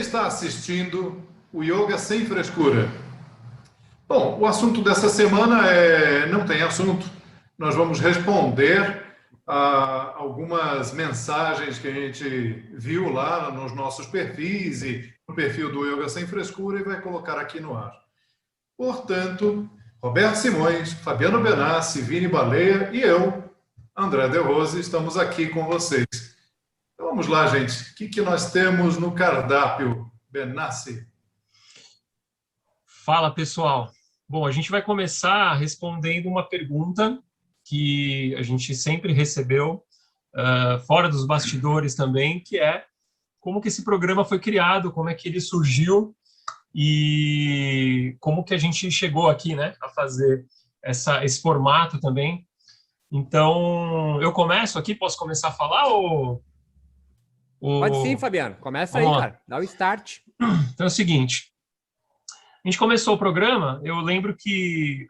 está assistindo o Yoga Sem Frescura. Bom, o assunto dessa semana não tem assunto. Nós vamos responder a algumas mensagens que a gente viu lá nos nossos perfis e no perfil do Yoga Sem Frescura e vai colocar aqui no ar. Portanto, Roberto Simões, Fabiano Benassi, Vini Baleia e eu, André De Rose, estamos aqui com vocês. Então vamos lá, gente. O que nós temos no cardápio, Benassi? Fala, pessoal. Bom, a gente vai começar respondendo uma pergunta que a gente sempre recebeu, fora dos bastidores também, que é como que esse programa foi criado, como é que ele surgiu e como que a gente chegou aqui, né, a fazer esse formato também. Então, eu começo aqui, posso começar a falar ou... Pode sim, Fabiano. Começa aí, cara. Dá o start. Então é o seguinte, a gente começou o programa, eu lembro que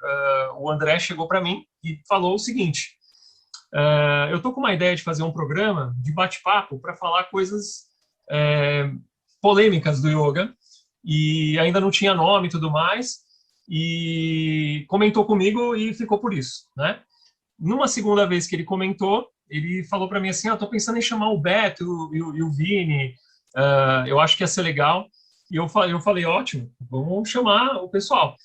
o André chegou para mim e falou o seguinte, eu tô com uma ideia de fazer um programa de bate-papo para falar coisas polêmicas do yoga, e ainda não tinha nome e tudo mais, e comentou comigo e ficou por isso, né? Numa segunda vez que ele comentou, ele falou para mim assim, tô pensando em chamar o Beto e o Vini, eu acho que ia ser legal. E eu falei, ótimo, vamos chamar o pessoal.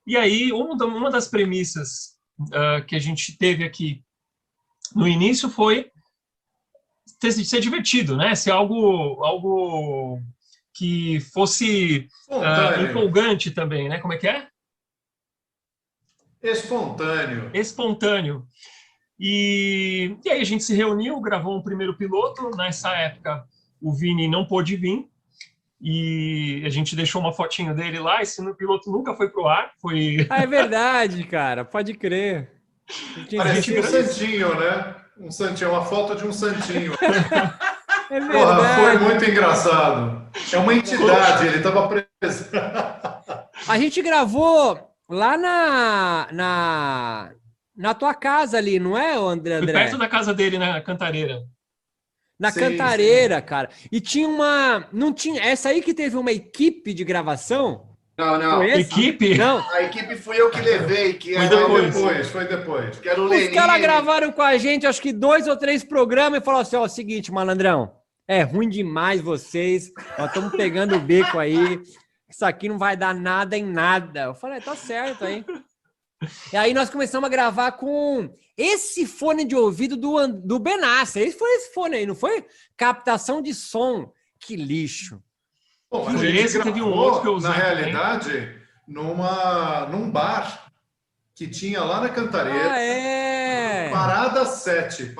E aí, uma das premissas que a gente teve aqui no início foi ser divertido, né? Ser algo que fosse empolgante também, né? Como é que é? Espontâneo. Espontâneo. E aí a gente se reuniu, gravou um primeiro piloto. Nessa época, o Vini não pôde vir. E a gente deixou uma fotinho dele lá, esse piloto nunca foi pro ar, foi... É verdade, cara, pode crer. Parecia um santinho, né? Um santinho, uma foto de um santinho. É verdade. Porra, foi muito engraçado. É uma entidade, ele estava preso. A gente gravou lá na tua casa ali, não é, André? Foi perto da casa dele, na Cantareira. Na Sim, Cantareira, sim. cara. E tinha uma... Não tinha... Essa aí que teve uma equipe de gravação? Não. Foi esse? Equipe? Não. A equipe fui eu que levei, que Foi depois. Que era o Os Lenin. caras gravaram com a gente, acho que 2 ou 3 programas e falaram assim, seguinte, malandrão, é ruim demais vocês, nós estamos pegando o beco aí, isso aqui não vai dar nada em nada. Eu falei, tá certo aí. E aí nós começamos a gravar com esse fone de ouvido do Benassi. Esse foi esse fone aí, não foi? Captação de som. Que lixo. Bom, a Foi gente esse, teve um outro que eu usei na realidade, num bar que tinha lá na Cantareira. Ah, é? Parada 7.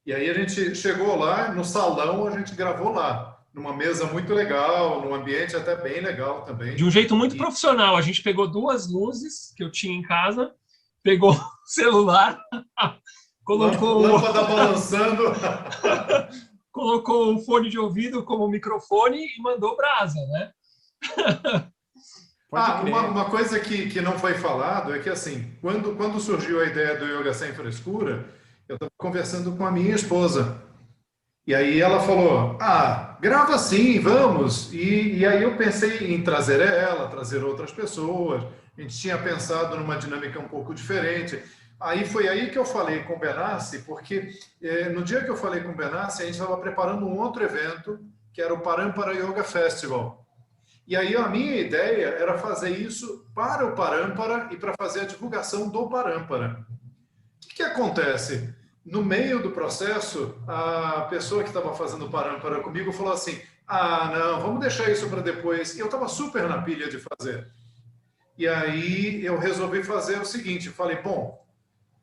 E aí a gente chegou lá, no salão, a gente gravou lá. Numa mesa muito legal, num ambiente até bem legal também. De um jeito muito profissional. A gente pegou 2 luzes que eu tinha em casa, pegou o celular, colocou... Lâmpada balançando. colocou um fone de ouvido como microfone e mandou brasa, né? Uma coisa que não foi falado é que, assim, quando surgiu a ideia do Yoga Sem Frescura, eu estava conversando com a minha esposa. E aí ela falou, grava sim, vamos. E aí eu pensei em trazer ela, trazer outras pessoas. A gente tinha pensado numa dinâmica um pouco diferente. Aí foi aí que eu falei com o Benassi, porque no dia que eu falei com o Benassi, a gente estava preparando um outro evento, que era o Parampara Yoga Festival. E aí a minha ideia era fazer isso para o Parampara e para fazer a divulgação do Parampara. O que acontece? No meio do processo, a pessoa que estava fazendo o Parampara comigo falou assim, não, vamos deixar isso para depois. E eu estava super na pilha de fazer. E aí eu resolvi fazer o seguinte, falei, bom,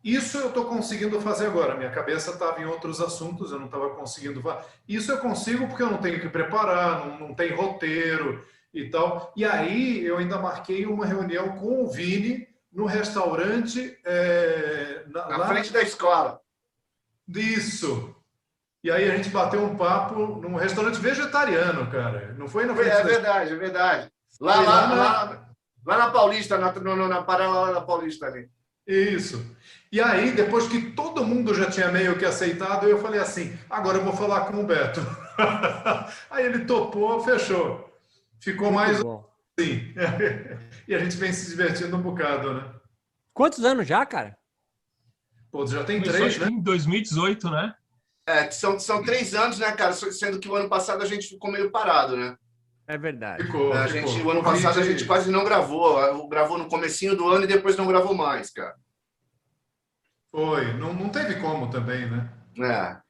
isso eu estou conseguindo fazer agora. Minha cabeça estava em outros assuntos, eu não estava conseguindo fazer. Isso eu consigo porque eu não tenho que preparar, não tem roteiro e tal. E aí eu ainda marquei uma reunião com o Vini no restaurante... na frente da escola. Isso. E aí a gente bateu um papo num restaurante vegetariano, cara. Não foi na frente É verdade. Lá na Paulista, na paralela da Paulista ali. Isso. E aí, depois que todo mundo já tinha meio que aceitado, eu falei assim, agora eu vou falar com o Beto. Aí ele topou, fechou. Ficou mais Muito bom. assim. E a gente vem se divertindo um bocado, né? Quantos anos já, cara? Pô, já tem Começou, 3, acho né? que em 2018, né? São 3 anos, né, cara? Sendo que o ano passado a gente ficou meio parado, né? É verdade. Ficou. O ano passado a gente quase não gravou. Gravou no comecinho do ano e depois não gravou mais, cara. Foi. Não teve como também, né? É.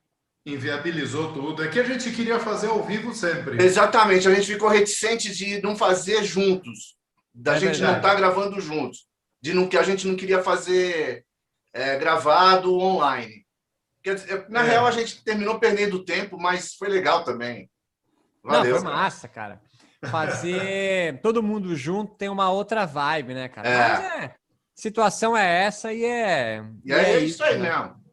Inviabilizou tudo. É que a gente queria fazer ao vivo sempre. Exatamente, a gente ficou reticente de não fazer juntos, da É gente não verdade. estar gravando juntos, que a gente não queria fazer gravado online. Na real, a gente terminou perdendo tempo, mas foi legal também. Valeu. Não, foi massa, cara. Fazer todo mundo junto tem uma outra vibe, né, cara? Mas situação é essa e é isso aí né? mesmo.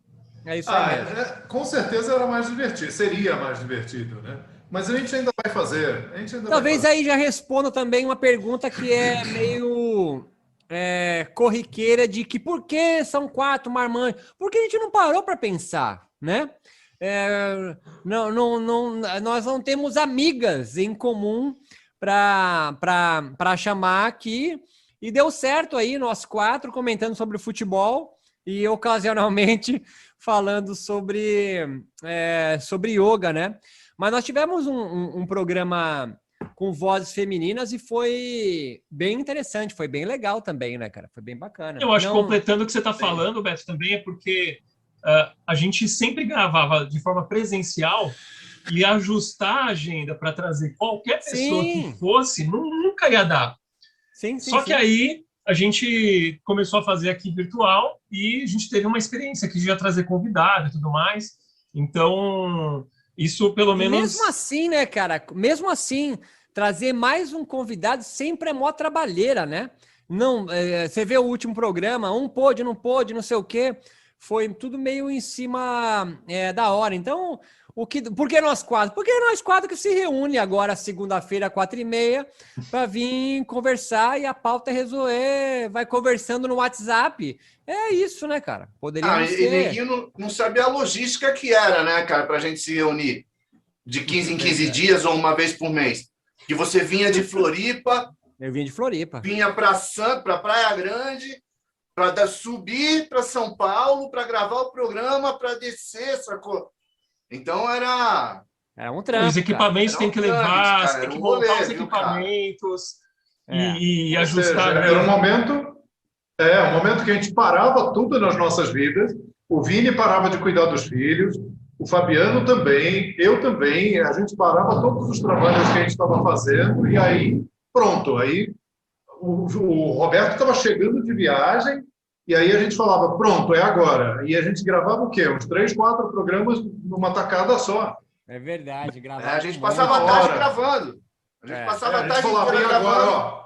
É isso aí mesmo. Com certeza era mais divertido. Seria mais divertido, né? Mas a gente ainda vai fazer. Talvez aí já responda também uma pergunta que é meio corriqueira de que por que são 4 marmanjos? Porque a gente não parou para pensar, né? Nós não temos amigas em comum para chamar aqui. E deu certo aí, nós 4 comentando sobre o futebol e ocasionalmente falando sobre yoga, né? Mas nós tivemos um programa com vozes femininas e foi bem interessante, foi bem legal também, né, cara? Foi bem bacana. Eu acho que completando o que você está falando, Beto, também é porque a gente sempre gravava de forma presencial e ajustar a agenda para trazer qualquer pessoa que fosse, nunca ia dar. Só que aí a gente começou a fazer aqui virtual e a gente teve uma experiência aqui de já trazer convidado e tudo mais. Então, isso pelo menos... Mesmo assim, né, cara? Mesmo assim, trazer mais um convidado sempre é mó trabalheira, né? Não, você vê o último programa, pôde, não pôde, não sei o quê. Foi tudo meio em cima da hora. Então... Por que nós 4? Porque nós 4 que se reúne agora, segunda-feira, 4h30, para vir conversar e a pauta resolver, vai conversando no WhatsApp. É isso, né, cara? Poderia ser... E ninguém não sabia a logística que era, né, cara, para a gente se reunir de 15 em 15 dias ou uma vez por mês. Que você vinha de Floripa... Eu vim de Floripa. Vinha para Praia Grande, para subir para São Paulo, para gravar o programa, para descer, sacou? Então era um trampo. Os equipamentos tem que levar, cara, tem que montar os equipamentos e ajustar. Seja, era um momento que a gente parava tudo nas nossas vidas. O Vini parava de cuidar dos filhos, o Fabiano também, eu também. A gente parava todos os trabalhos que a gente estava fazendo e aí pronto. Aí o Roberto estava chegando de viagem. E aí a gente falava, pronto, é agora. E a gente gravava o quê? Uns 3, 4 programas numa tacada só. É verdade, gravava. A gente passava a tarde gravando. A gente passava a tarde falava, inteira agora, gravando. ó.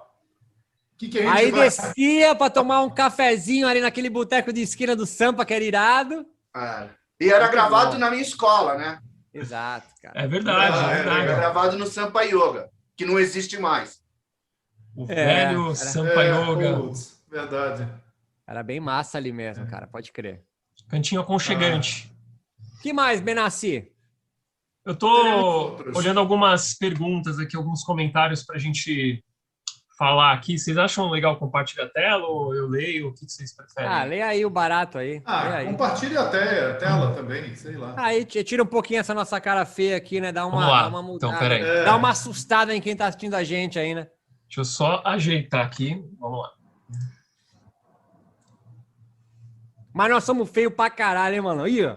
Que a gente aí vai... descia para tomar um cafezinho ali naquele boteco de esquina do Sampa, que era irado. E era gravado na minha escola, né? Exato, cara. É verdade, é verdade. Era gravado no Sampa Yoga, que não existe mais. O velho Sampa Yoga. Verdade. Era bem massa ali mesmo, cara, pode crer. Cantinho aconchegante. Que mais, Benassi? Eu tô olhando algumas perguntas aqui, alguns comentários para a gente falar aqui. Vocês acham legal compartilhar a tela ou eu leio? O que vocês preferem? Lê aí o barato aí. Compartilha a tela também, sei lá. Aí tira um pouquinho essa nossa cara feia aqui, né? Dá uma mudada. Então, peraí. Dá uma assustada em quem tá assistindo a gente aí, né? Deixa eu só ajeitar aqui. Vamos lá. Mas nós somos feios pra caralho, hein, mano? Ih, ó.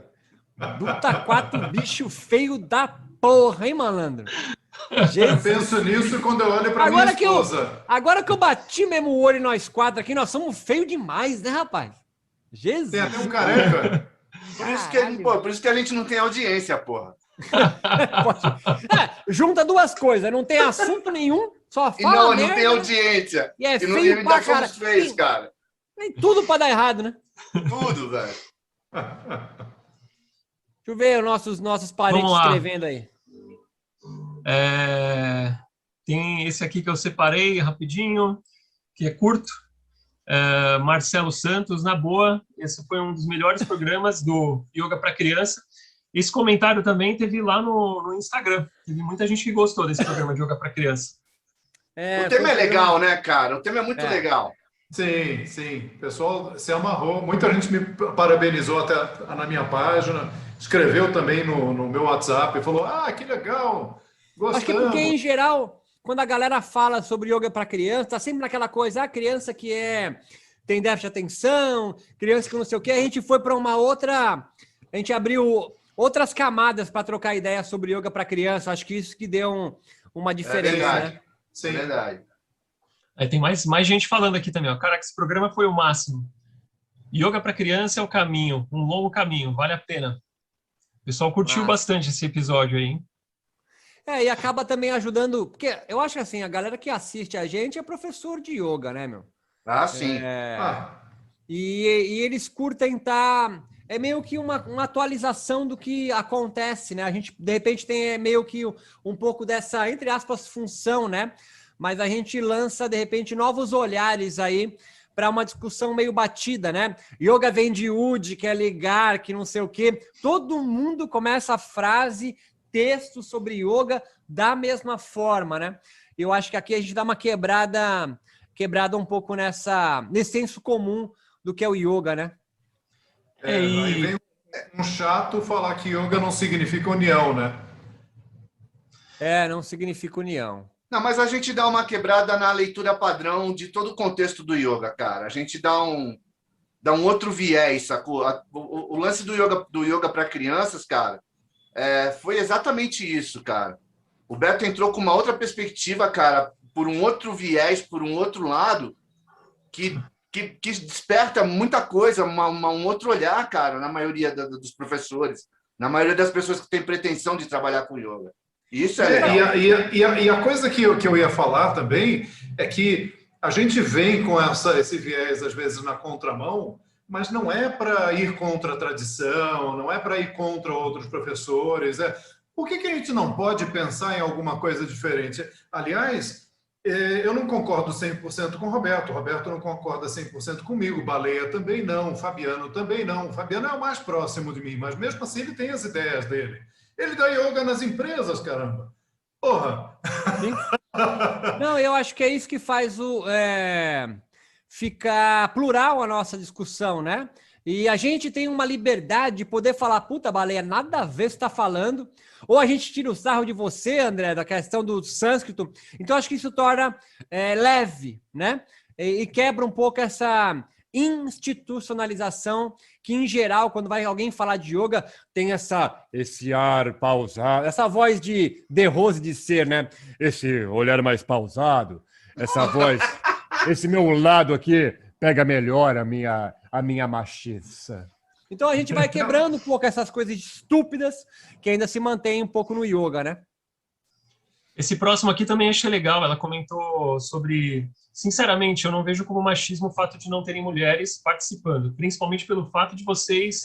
Duta 4 bicho feio da porra, hein, malandro? Eu penso nisso quando eu olho pra minha esposa. Agora que eu bati mesmo o olho nós 4 aqui, nós somos feios demais, né, rapaz? Jesus. Tem até um careca. Por isso que a gente não tem audiência, porra. Junta duas coisas, não tem assunto nenhum, só fala merda. Não tem audiência. E é feio pra caralho. Feios, cara. Tem tudo pra dar errado, né? Tudo, velho. Deixa eu ver os nossos parentes escrevendo aí. Tem esse aqui que eu separei rapidinho, que é curto. Marcelo Santos, na boa, esse foi um dos melhores programas do Yoga para Criança. esse comentário também teve lá no Instagram. Teve muita gente que gostou desse programa de yoga para criança. O tema é legal, né, cara? O tema é muito legal. Sim, sim. O pessoal se amarrou. Muita gente me parabenizou até na minha página, escreveu também no meu WhatsApp e falou: ah, que legal, Acho que gostamos. porque, em geral, quando a galera fala sobre yoga para criança, tá sempre naquela coisa, a criança que tem déficit de atenção, criança que não sei o quê, a gente foi para uma outra... A gente abriu outras camadas para trocar ideia sobre yoga para criança. Acho que isso que deu uma diferença, verdade. né? Sim. É verdade. Aí tem mais gente falando aqui também, ó. Cara, que esse programa foi o máximo. Yoga para criança é o caminho, um longo caminho, vale a pena. O pessoal curtiu bastante esse episódio aí, hein? E acaba também ajudando, porque eu acho que assim, a galera que assiste a gente é professor de yoga, né, meu? Ah, sim. E eles curtem estar... É meio que uma atualização do que acontece, né? A gente, de repente, tem meio que um pouco dessa, entre aspas, função, né? Mas a gente lança, de repente, novos olhares aí para uma discussão meio batida, né? Yoga vem de Ud, que é ligar, que não sei o quê. Todo mundo começa a frase, texto sobre yoga da mesma forma, né? Eu acho que aqui a gente dá uma quebrada um pouco nesse senso comum do que é o yoga, né? Aí vem um chato falar que yoga não significa união, né? Não significa união. Não, mas a gente dá uma quebrada na leitura padrão de todo o contexto do yoga, cara. A gente dá um outro viés, sacou? O lance do yoga para crianças, cara, foi exatamente isso, cara. O Beto entrou com uma outra perspectiva, cara, por um outro viés, por um outro lado, que desperta muita coisa, um outro olhar, cara, na maioria dos professores, na maioria das pessoas que têm pretensão de trabalhar com yoga. Isso é legal. E a coisa que eu ia falar também é que a gente vem com esse viés, às vezes, na contramão, mas não é para ir contra a tradição, não é para ir contra outros professores. Por que a gente não pode pensar em alguma coisa diferente? Aliás, eu não concordo 100% com o Roberto não concorda 100% comigo, Baleia também não, Fabiano também não. O Fabiano é o mais próximo de mim, mas mesmo assim ele tem as ideias dele. Ele dá yoga nas empresas, caramba. Porra! Não, eu acho que é isso que faz ficar plural a nossa discussão, né? E a gente tem uma liberdade de poder falar, puta, Baleia, nada a ver o que você está falando. Ou a gente tira o sarro de você, André, da questão do sânscrito. Então, acho que isso torna leve, né? E quebra um pouco essa institucionalização que, em geral, quando vai alguém falar de yoga, tem esse ar pausado, essa voz de Rose de ser, né? Esse olhar mais pausado, essa voz, esse meu lado aqui pega melhor a minha maciça. Então a gente vai quebrando um pouco essas coisas estúpidas que ainda se mantém um pouco no yoga, né? Esse próximo aqui também achei legal. Ela comentou sobre... Sinceramente, eu não vejo como machismo o fato de não terem mulheres participando, principalmente pelo fato de vocês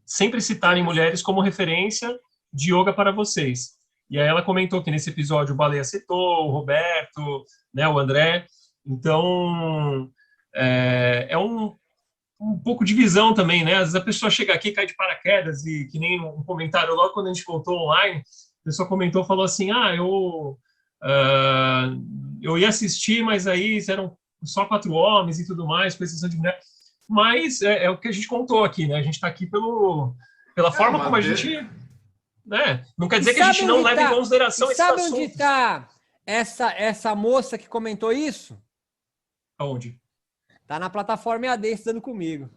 sempre citarem mulheres como referência de yoga para vocês. E aí ela comentou que nesse episódio o Baleia citou, o Roberto, né, o André. Então, é um pouco de visão também, né? Às vezes a pessoa chega aqui, cai de paraquedas e que nem um comentário logo quando a gente voltou online, a pessoa comentou, falou assim, eu ia assistir, mas aí eram só 4 homens e tudo mais, com exceção de mulher. Mas é o que a gente contou aqui, né? A gente está aqui pela forma como a gente... Né? Não quer dizer que a gente não leva em consideração esse assunto. Sabe onde está essa moça que comentou isso? Aonde? Tá na plataforma EAD estudando comigo.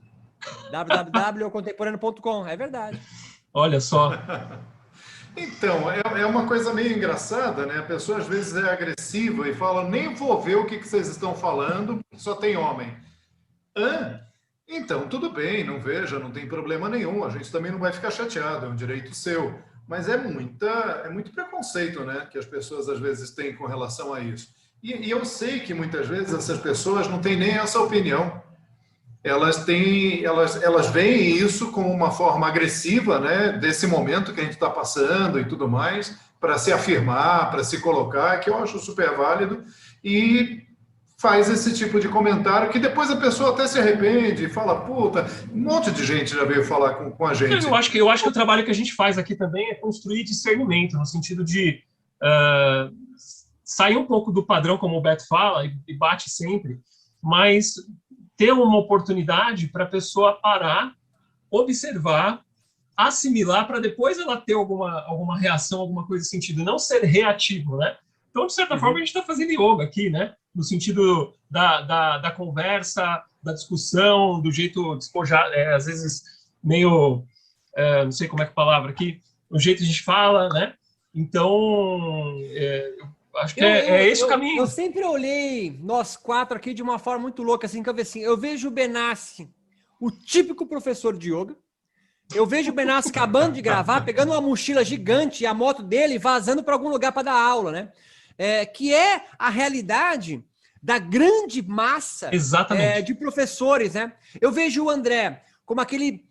www.contemporâneo.com. É verdade. Olha só. Então, é uma coisa meio engraçada, né? A pessoa às vezes é agressiva e fala, nem vou ver o que vocês estão falando, só tem homem. Então, tudo bem, não veja, não tem problema nenhum, a gente também não vai ficar chateado, é um direito seu. Mas é muito preconceito, né? Que as pessoas às vezes têm com relação a isso. E eu sei que muitas vezes essas pessoas não têm nem essa opinião. Elas veem isso como uma forma agressiva, né, desse momento que a gente está passando e tudo mais, para se afirmar, para se colocar, que eu acho super válido, e faz esse tipo de comentário que depois a pessoa até se arrepende e fala, puta, um monte de gente já veio falar com a gente. Eu acho que o trabalho que a gente faz aqui também é construir discernimento, no sentido de sair um pouco do padrão, como o Beto fala, e bate sempre, mas ter uma oportunidade para a pessoa parar, observar, assimilar, para depois ela ter alguma reação, alguma coisa nesse sentido, não ser reativo, né? Então, de certa forma, a gente está fazendo yoga aqui, né? No sentido da conversa, da discussão, do jeito despojado, às vezes meio, não sei como é que é a palavra aqui, o jeito que a gente fala, né? Então, acho que é esse o caminho. Eu sempre olhei nós quatro aqui de uma forma muito louca, assim, que eu vejo assim, eu vejo o Benassi, o típico professor de yoga. Eu vejo o Benassi acabando de gravar, pegando uma mochila gigante e a moto dele vazando para algum lugar para dar aula, né? Que é a realidade da grande massa de professores, né? Eu vejo o André como aquele...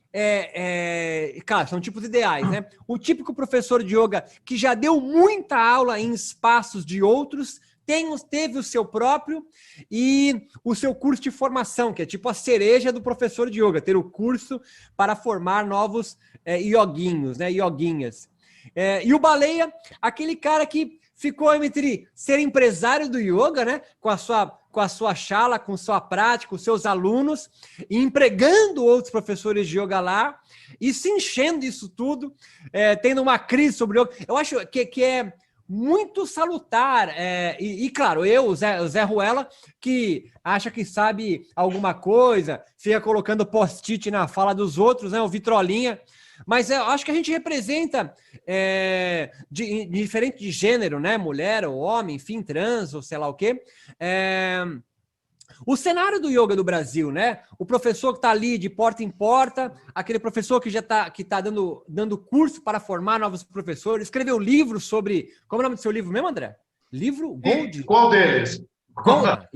Claro, são tipos ideais, né? O típico professor de yoga que já deu muita aula em espaços de outros, teve o seu próprio e o seu curso de formação, que é tipo a cereja do professor de yoga, ter o curso para formar novos yoguinhos, né? Yoguinhas. E o Baleia, aquele cara que ficou entre ser empresário do yoga, né? Com a sua chala, com sua prática, com seus alunos, e empregando outros professores de yoga lá, e se enchendo isso tudo, tendo uma crise sobre yoga. Eu acho que é muito salutar. E claro, o Zé Ruela, que acha que sabe alguma coisa, fica colocando post-it na fala dos outros, né? O Vitrolinha. Mas eu acho que a gente representa diferente de gênero, né? Mulher ou homem, enfim, trans ou sei lá o quê. O cenário do yoga do Brasil, né? O professor que está ali de porta em porta, aquele professor que já está dando curso para formar novos professores, escreveu livro sobre... Como é o nome do seu livro mesmo, André? Livro Gold? Qual deles? Gold.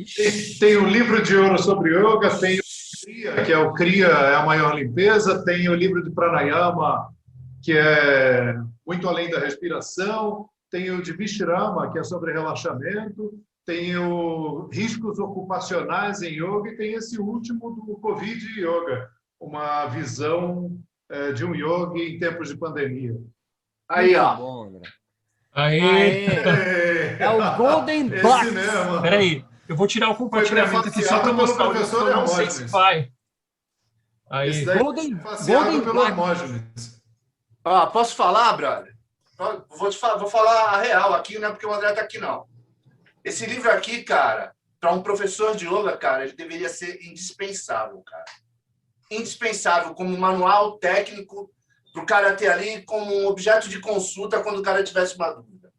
Tem o livro de ouro sobre yoga, tem o Kriya, que é o Kriya, é a maior limpeza, tem o livro de Pranayama, que é muito além da respiração, tem o de Vishrama, que é sobre relaxamento, tem o riscos ocupacionais em yoga e tem esse último do Covid Yoga, uma visão de um yogi em tempos de pandemia. Aí, Muito ó. bom, André. Aê! É o Golden Box. Esse mesmo. Peraí, eu vou tirar o compartilhamento aqui só para mostrar o livro, porque eu não sei se vai. Aí. Esse daí Golden pelo Box. Hermógenes. Posso falar, brother? Vou falar a real aqui, não é porque o André tá aqui, não. Esse livro aqui, cara, para um professor de yoga, cara, ele deveria ser indispensável, cara. Indispensável como manual técnico para o cara ter ali como um objeto de consulta quando o cara tivesse uma dúvida.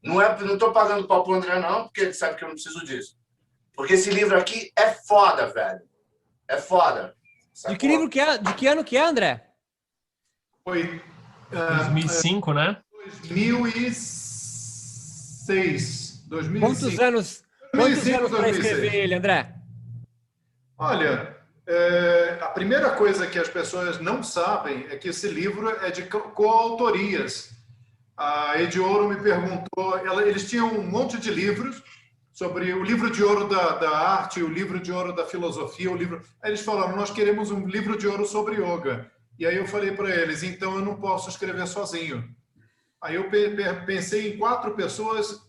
Não estou pagando pau pro André, não, porque ele sabe que eu não preciso disso. Porque esse livro aqui é foda, velho. É foda. De que livro que é? De que ano que é, André? Foi 2005, né? 2006. 2005. Quantos anos para escrever ele, André? Olha, a primeira coisa que as pessoas não sabem é que esse livro é de coautorias. A Ediouro me perguntou, eles tinham um monte de livros sobre o livro de ouro da arte, o livro de ouro da filosofia, Aí eles falaram, nós queremos um livro de ouro sobre yoga. E aí eu falei para eles, então eu não posso escrever sozinho. Aí eu pensei em 4 pessoas,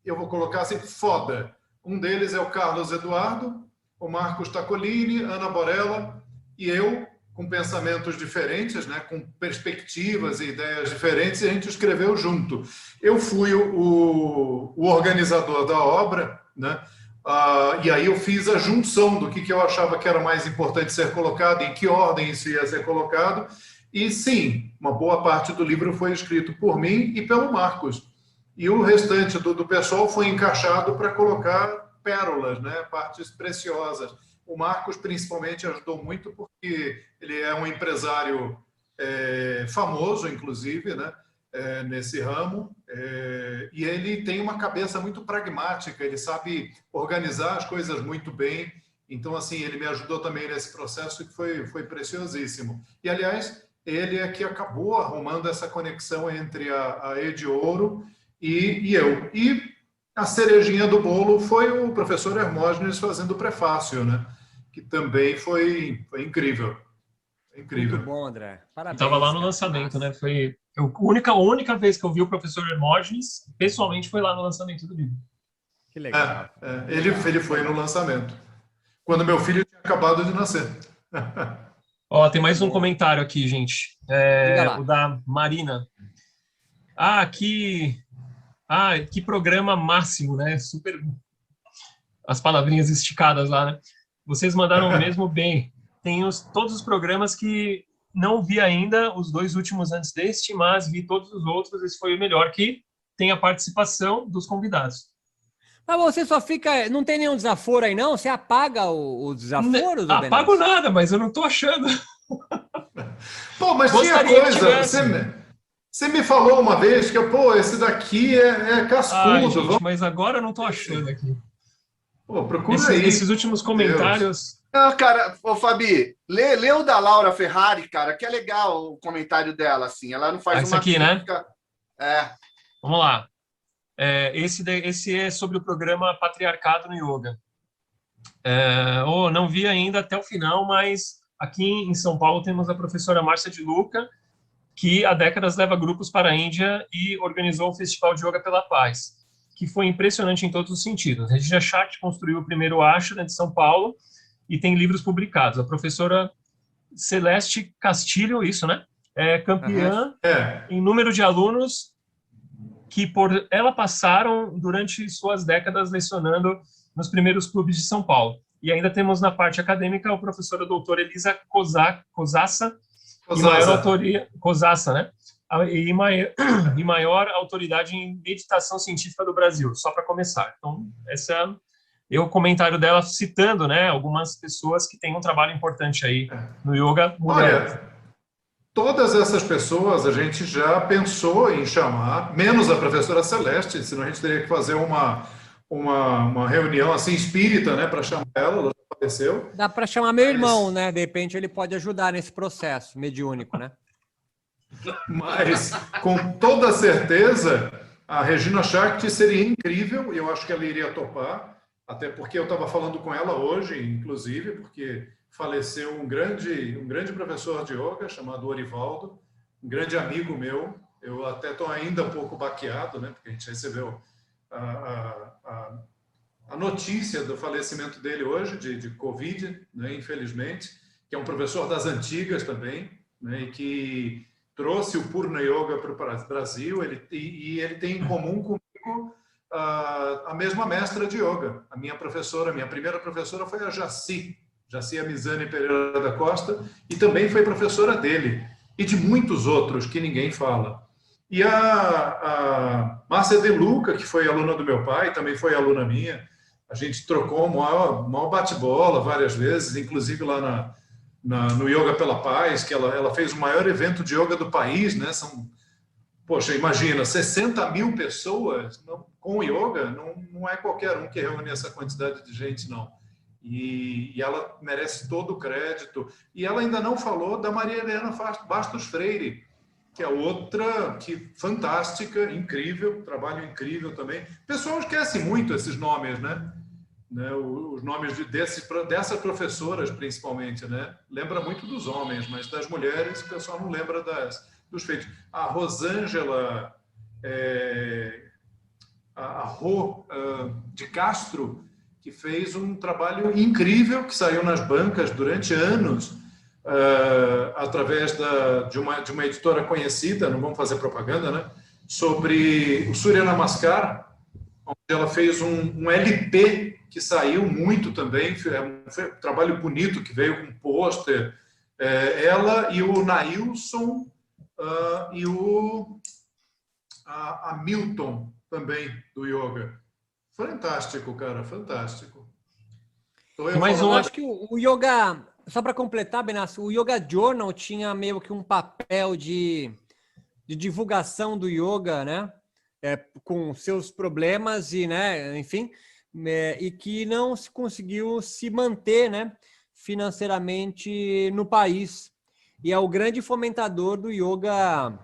eu vou colocar assim, foda. Um deles é o Carlos Eduardo, o Marcos Tacolini, Ana Borella e eu, com pensamentos diferentes, né, com perspectivas e ideias diferentes, e a gente escreveu junto. Eu fui o organizador da obra, né, e aí eu fiz a junção do que eu achava que era mais importante ser colocado, em que ordem isso ia ser colocado, e sim, uma boa parte do livro foi escrito por mim e pelo Marcos. E o restante do pessoal foi encaixado para colocar pérolas, né, partes preciosas. O Marcos, principalmente, ajudou muito porque ele é um empresário famoso, inclusive, né, nesse ramo, e ele tem uma cabeça muito pragmática, ele sabe organizar as coisas muito bem. Então, assim, ele me ajudou também nesse processo que foi preciosíssimo. E, aliás, ele é que acabou arrumando essa conexão entre a Ediouro e eu. E a cerejinha do bolo foi o professor Hermógenes fazendo o prefácio, né? Que também foi incrível. Incrível. Muito bom, André. Parabéns. Estava lá no cara. lançamento, Massa. né? Foi a única vez que eu vi o professor Hermógenes, pessoalmente, foi lá no lançamento do livro. Que legal. Ele foi no lançamento, quando meu filho tinha acabado de nascer. Ó, tem mais um Bom. comentário aqui, gente. Diga lá. O da Marina. Que programa máximo, né? Super. As palavrinhas esticadas lá, né? Vocês mandaram mesmo bem. Tem todos os programas que não vi ainda, os 2 últimos antes deste, mas vi todos os outros. Esse foi o melhor, que tem a participação dos convidados. Mas você só fica... Não tem nenhum desaforo aí, não? Você apaga os desaforos, ô Apago Venâncio? nada, mas eu não tô achando. Pô, mas Gostaria tinha que coisa. tivesse. Você me falou uma vez que, pô, esse daqui é cascudo. Ai, gente, Vamos... mas agora eu não tô achando aqui. Pô, procura aí. Esses últimos comentários. Não, cara, ô Fabi, lê o da Laura Ferrari, cara, que é legal o comentário dela, assim. Ela não faz Esse uma aqui, né? crítica. É. Vamos lá. Esse é sobre o programa Patriarcado no Yoga. Não vi ainda até o final, mas aqui em São Paulo temos a professora Márcia de Luca, que há décadas leva grupos para a Índia e organizou o Festival de Yoga pela Paz, que foi impressionante em todos os sentidos. A Regina Shakti construiu o primeiro ashram de São Paulo e tem livros publicados. A professora Celeste Castilho, isso, né? É campeã em número de alunos que por ela passaram durante suas décadas lecionando nos primeiros clubes de São Paulo. E ainda temos na parte acadêmica a professora doutora Elisa Cosassa, e maior autoria, Cosassa, né? E maior autoridade em meditação científica do Brasil, só para começar. Então, esse é o comentário dela citando, né, algumas pessoas que têm um trabalho importante aí no yoga mulher. Olha, todas essas pessoas a gente já pensou em chamar, menos a professora Celeste, senão a gente teria que fazer uma reunião assim espírita, né, para chamar ela já faleceu. Dá para chamar meu irmão, né? De repente ele pode ajudar nesse processo mediúnico, né? Mas, com toda certeza, a Regina Shakti seria incrível, e eu acho que ela iria topar, até porque eu estava falando com ela hoje, inclusive, porque faleceu um grande professor de yoga chamado Orivaldo, um grande amigo meu. Eu até estou ainda um pouco baqueado, né, porque a gente recebeu a notícia do falecimento dele hoje, de Covid, né, infelizmente, que é um professor das antigas também, né, e que trouxe o Purna Yoga para o Brasil, e ele tem em comum comigo a mesma mestra de yoga. A minha primeira professora foi a Jaci Amizane Pereira da Costa, e também foi professora dele, e de muitos outros que ninguém fala. E a Márcia De Luca, que foi aluna do meu pai, também foi aluna minha. A gente trocou o maior bate-bola várias vezes, inclusive lá no Yoga pela Paz, que ela fez o maior evento de yoga do país, né? Poxa, imagina, 60 mil pessoas com yoga, não é qualquer um que reúne essa quantidade de gente, não. E ela merece todo o crédito. E ela ainda não falou da Maria Helena Bastos Freire, que é outra que fantástica, incrível, trabalho incrível também. O pessoal esquece muito esses nomes, né? Os nomes dessas professoras, principalmente, né? Lembra muito dos homens, mas das mulheres o pessoal não lembra dos feitos. A Rosângela, a Rô de Castro, que fez um trabalho incrível, que saiu nas bancas durante anos, através de uma editora conhecida, não vamos fazer propaganda, né? Sobre o Surya Namaskar, onde ela fez um LP que saiu muito também, foi um trabalho bonito que veio com pôster, ela e o Nailson e a Milton também do yoga. Fantástico, cara, fantástico. Mas eu acho que o yoga, só para completar, Benassi, o Yoga Journal tinha meio que um papel de divulgação do yoga, né? Com seus problemas e, né, enfim, e que não se conseguiu se manter, né, financeiramente no país. E é o grande fomentador do yoga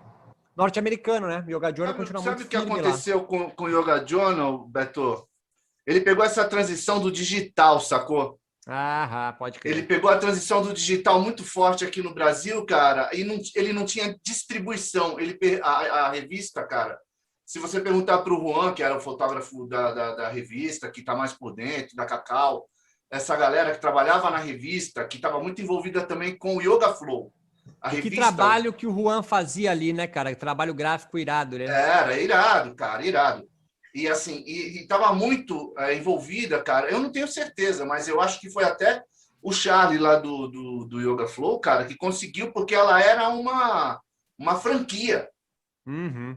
norte-americano, né? Yoga Journal continua Sabe muito o que firme lá. aconteceu com o Yoga Journal, Beto? Ele pegou essa transição do digital, sacou? Ah, pode crer. Ele pegou a transição do digital muito forte aqui no Brasil, cara, e ele não tinha distribuição. A revista, cara, se você perguntar para o Juan, que era o fotógrafo da revista, que está mais por dentro, da Cacau, essa galera que trabalhava na revista, que estava muito envolvida também com o Yoga Flow. Que trabalho que o Juan fazia ali, né, cara? Trabalho gráfico irado, né? Era irado, cara, irado. E assim, estava muito envolvida, cara. Eu não tenho certeza, mas eu acho que foi até o Charlie lá do Yoga Flow, cara, que conseguiu, porque ela era uma franquia. Uhum.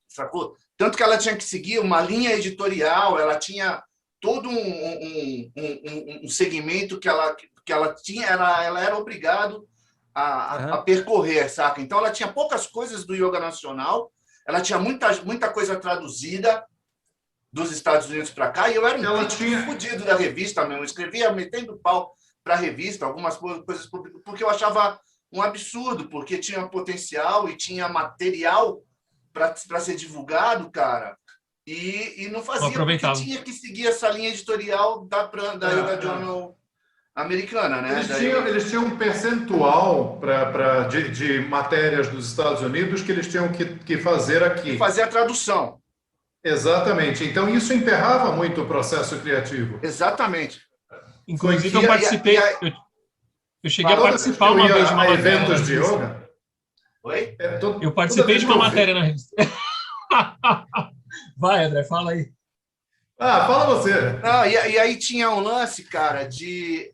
Sacou? Tanto que ela tinha que seguir uma linha editorial, ela tinha todo um segmento que ela tinha, ela era obrigado a percorrer, saca? Então ela tinha poucas coisas do yoga nacional, ela tinha muita coisa traduzida dos Estados Unidos para cá, e eu era um crítico fodido da revista mesmo. Eu escrevia metendo pau para a revista, algumas coisas, porque eu achava um absurdo, porque tinha potencial e tinha material para ser divulgado, cara, e não fazia, porque tinha que seguir essa linha editorial da Yoga Journal americana, né? Eles tinham um percentual de matérias dos Estados Unidos que eles tinham que fazer aqui. E fazer a tradução. Exatamente. Então, isso emperrava muito o processo criativo. Exatamente. Inclusive, eu participei... Eu cheguei a participar uma vez de uma matéria eventos de yoga. Oi? Eu participei de uma matéria na revista. Vai, André, fala aí. Fala você. E aí tinha um lance, cara, de...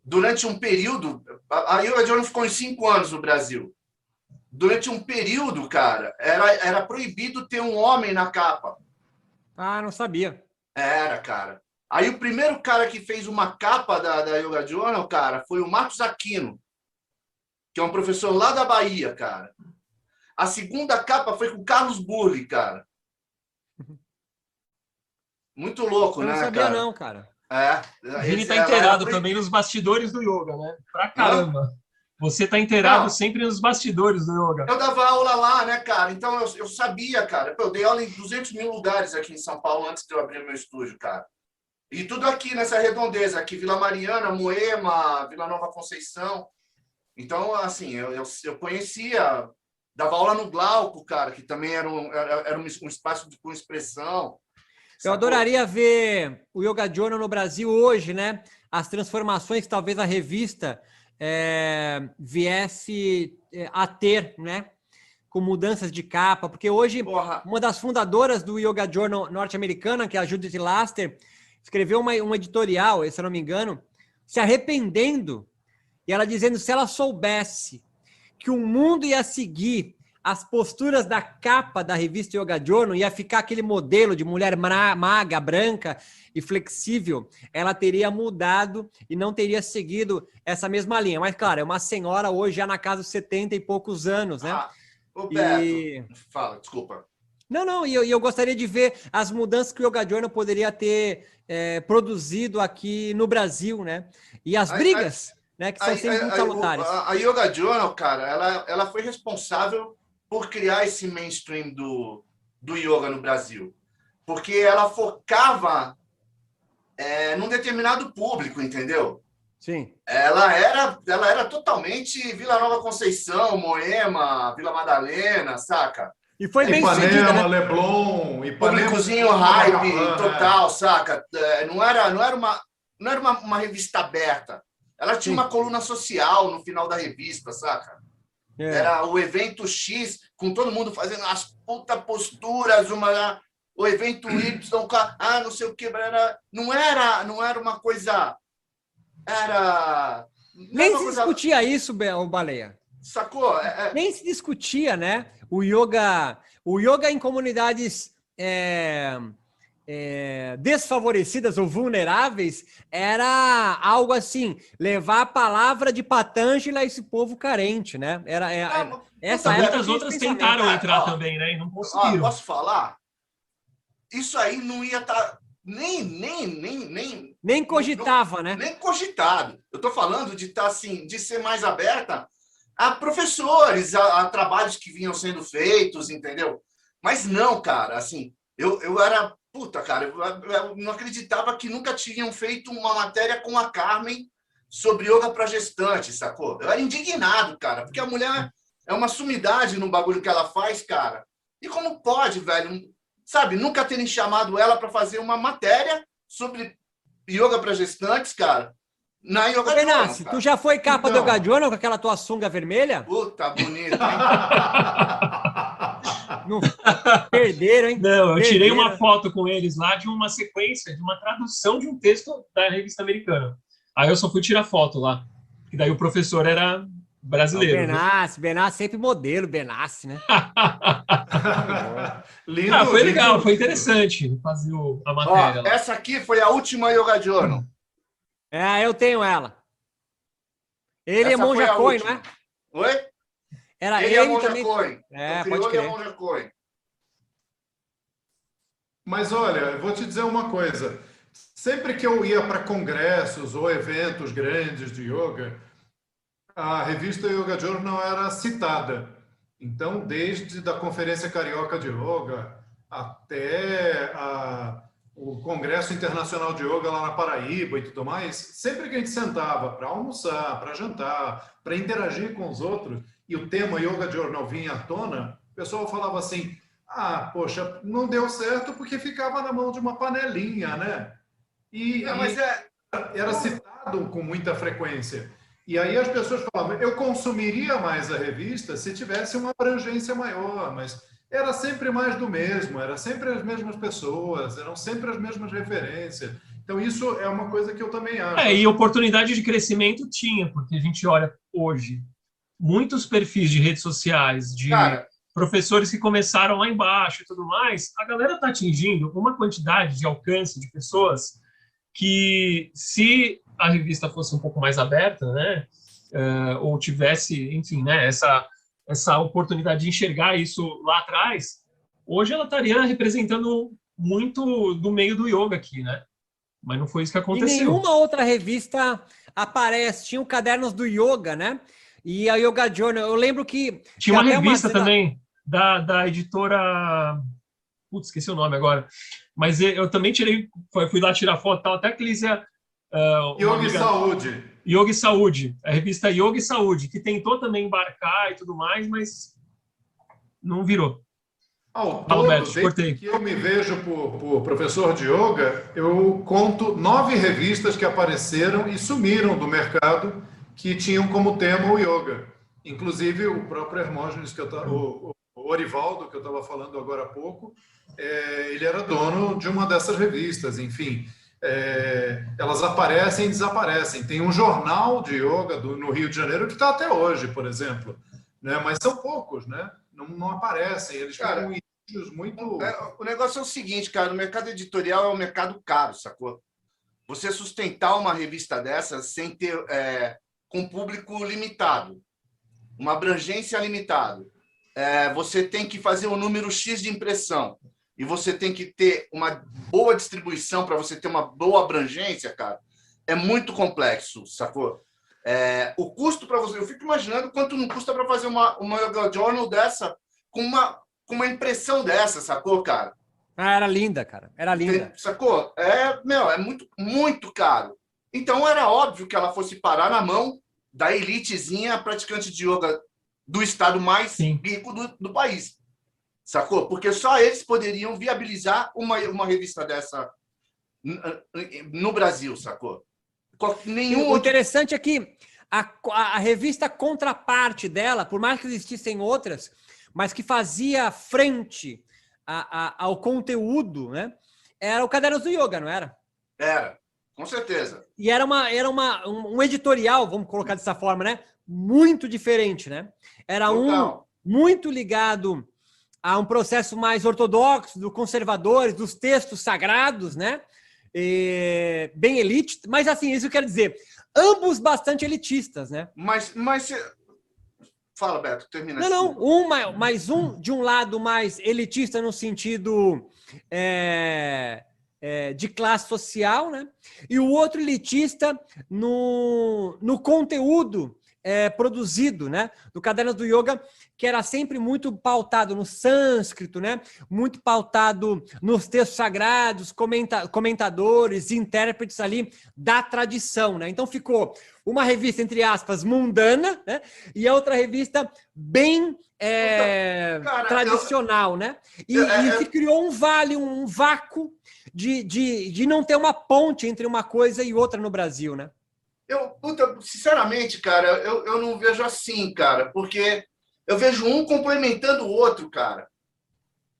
durante um período... A Yoga Journal ficou em 5 anos no Brasil. Durante um período, cara, era proibido ter um homem na capa. Ah, não sabia. Era, cara. Aí o primeiro cara que fez uma capa da Yoga Journal, cara, foi o Marcos Aquino, que é um professor lá da Bahia, cara. A segunda capa foi com o Carlos Burli, cara. Muito louco, né, cara? Eu não sabia não, cara. O Vini tá inteirado também nos bastidores do yoga, né? Pra caramba. Você tá inteirado sempre nos bastidores do yoga. Eu dava aula lá, né, cara? Então eu sabia, cara. Eu dei aula em 200 mil lugares aqui em São Paulo antes de eu abrir meu estúdio, cara. E tudo aqui nessa redondeza, aqui Vila Mariana, Moema, Vila Nova Conceição. Então, assim, eu conhecia, dava aula no Glauco, cara, que também era um espaço com expressão. Eu adoraria ver o Yoga Journal no Brasil hoje, né? As transformações que talvez a revista viesse a ter, né? Com mudanças de capa, porque hoje uma das fundadoras do Yoga Journal norte-americana, que é a Judith Laster, escreveu uma editorial, se eu não me engano, se arrependendo, e ela dizendo se ela soubesse que o mundo ia seguir as posturas da capa da revista Yoga Journal, ia ficar aquele modelo de mulher magra, branca e flexível, ela teria mudado e não teria seguido essa mesma linha. Mas, claro, é uma senhora hoje já na casa dos 70 e poucos anos, né? Roberto, fala, desculpa. Não, e eu gostaria de ver as mudanças que o Yoga Journal poderia ter produzido aqui no Brasil, né? E as brigas, né, que são sempre muito salutares. A Yoga Journal, cara, ela foi responsável por criar esse mainstream do yoga no Brasil. Porque ela focava num determinado público, entendeu? Sim. Ela era totalmente Vila Nova Conceição, Moema, Vila Madalena, saca? E foi bem Ipanema, sucedida, né? Leblon, Públicozinho hype, total, saca? Não era uma revista aberta. Ela tinha uma coluna social no final da revista, saca? Era o evento X, com todo mundo fazendo as puta posturas, o evento Y, não sei o que, não era uma coisa... Nem se discutia isso, Baleia. Sacou? Nem se discutia, né? O yoga em comunidades desfavorecidas ou vulneráveis era algo assim, levar a palavra de Patângela a esse povo carente, né? Muitas outras tentaram entrar também, né? E não conseguiram. Posso falar? Isso aí não ia estar nem cogitava, né? Nem cogitado. Eu estou falando de estar assim, de ser mais aberta a professores, a trabalhos que vinham sendo feitos, entendeu? Mas não, cara, assim, eu era... Puta, cara, eu não acreditava que nunca tinham feito uma matéria com a Carmen sobre yoga para gestante, sacou? Eu era indignado, cara, porque a mulher é uma sumidade no bagulho que ela faz, cara. E como pode, velho, sabe, nunca terem chamado ela para fazer uma matéria sobre yoga para gestantes, cara, na Yoga Journal, Benassi, tu já foi capa do Então. Yoga Journal com aquela tua sunga vermelha? Puta, bonito, hein? Não perderam, hein? Não, eu tirei uma Perderam. foto com eles lá de uma sequência, de uma tradução de um texto da revista americana. Aí eu só fui tirar foto lá. E daí o professor era brasileiro. Benassi, sempre modelo, Benassi, né? Lindo, Ah, foi lindo. legal, foi interessante fazer a Ó, matéria lá. essa aqui foi a última Yoga Journal. Eu tenho ela. Ele é Essa foi Monja a Coin, não última. é? Oi? Era Ele ele, é Monja também. Coin. É, O pode crioulo é crer. Monja Coin. Mas olha, eu vou te dizer uma coisa. Sempre que eu ia para congressos ou eventos grandes de yoga, a revista Yoga Journal era citada. Então, desde da Conferência Carioca de Yoga até o Congresso Internacional de Yoga lá na Paraíba e tudo mais, sempre que a gente sentava para almoçar, para jantar, para interagir com os outros, e o tema Yoga Journal vinha à tona, o pessoal falava assim, poxa, não deu certo porque ficava na mão de uma panelinha, né? Não, mas Era citado com muita frequência. E aí as pessoas falavam, eu consumiria mais a revista se tivesse uma abrangência maior, mas era sempre mais do mesmo, era sempre as mesmas pessoas, eram sempre as mesmas referências. Então isso é uma coisa que eu também acho. E oportunidade de crescimento tinha, porque a gente olha hoje muitos perfis de redes sociais, de Cara, professores que começaram lá embaixo e tudo mais, a galera está atingindo uma quantidade de alcance de pessoas que, se a revista fosse um pouco mais aberta, né, ou tivesse, enfim, né, essa oportunidade de enxergar isso lá atrás, hoje ela estaria representando muito do meio do yoga aqui, né? Mas não foi isso que E aconteceu. nenhuma outra revista aparece. Tinha o Cadernos do Yoga, né? E a Yoga Journal. Eu lembro que... Tinha uma até revista também da editora... Putz, esqueci o nome agora. Mas eu também fui lá tirar foto, tal, até que eles iam... Yoga e Saúde. Yoga e Saúde. A revista Yoga e Saúde, que tentou também embarcar e tudo mais, mas não virou. Ao Fala, todo, Beto, te desde cortei. que eu me vejo por professor de yoga, eu conto 9 revistas que apareceram e sumiram do mercado que tinham como tema o yoga. Inclusive o próprio Hermógenes, o Orivaldo, que eu estava falando agora há pouco, ele era dono de uma dessas revistas. Enfim, elas aparecem e desaparecem. Tem um jornal de yoga no Rio de Janeiro que está até hoje, por exemplo, né? Mas são poucos, né? Não aparecem, eles ficam em nichos muito... o negócio é o seguinte, cara, o mercado editorial é um mercado caro, sacou? Você sustentar uma revista dessa sem ter com público limitado, uma abrangência limitada, você tem que fazer um número X de impressão e você tem que ter uma boa distribuição para você ter uma boa abrangência, cara, é muito complexo, sacou? O custo para você, eu fico imaginando quanto não custa para fazer uma Yoga Journal dessa com uma impressão dessa, sacou, cara? era linda, cara. Era linda. Sacou? É muito, muito caro. Então era óbvio que ela fosse parar na mão da elitezinha praticante de yoga do estado mais rico do país. Sacou? Porque só eles poderiam viabilizar uma revista dessa no Brasil, sacou? O interessante é que a revista contraparte dela, por mais que existissem outras, mas que fazia frente ao conteúdo, né? Era o Cadernos do Yoga, não era? Era, com certeza. E era um editorial, vamos colocar dessa forma, né? Muito diferente, né? Era muito ligado a um processo mais ortodoxo, dos conservadores, dos textos sagrados, né? Bem elite, mas assim, isso eu quero dizer, ambos bastante elitistas, né? Mas fala, Beto, termina. Mais um de um lado mais elitista no sentido de classe social, né? E o outro elitista no conteúdo produzido, né? Do Cadernos do Yoga, que era sempre muito pautado no sânscrito, né? Muito pautado nos textos sagrados, comentadores, intérpretes ali da tradição, né? Então ficou uma revista, entre aspas, mundana, né? E a outra revista bem tradicional, né? E se criou um vácuo de não ter uma ponte entre uma coisa e outra no Brasil, né? Sinceramente, cara, eu não vejo assim, cara, porque eu vejo um complementando o outro, cara.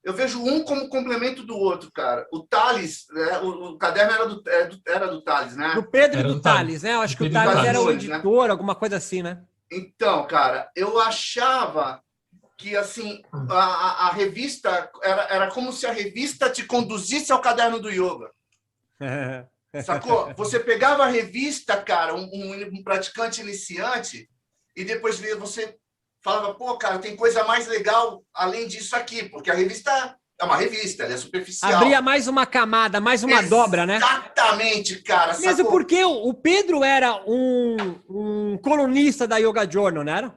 Eu vejo um como complemento do outro, cara. O Tales, né, o caderno era do Tales, né? Do Pedro e do Tales, né? Eu acho que o Tales era o editor, alguma coisa assim, né? Então, cara, eu achava que assim a revista era como se a revista te conduzisse ao caderno do yoga. Sacou? Você pegava a revista, cara, um praticante iniciante, e depois você falava, pô, cara, tem coisa mais legal além disso aqui, porque a revista é uma revista, ela é superficial. Abria mais uma camada, mais uma dobra, né? Exatamente, cara. Mesmo sacou? Porque o Pedro era um colunista da Yoga Journal, não era?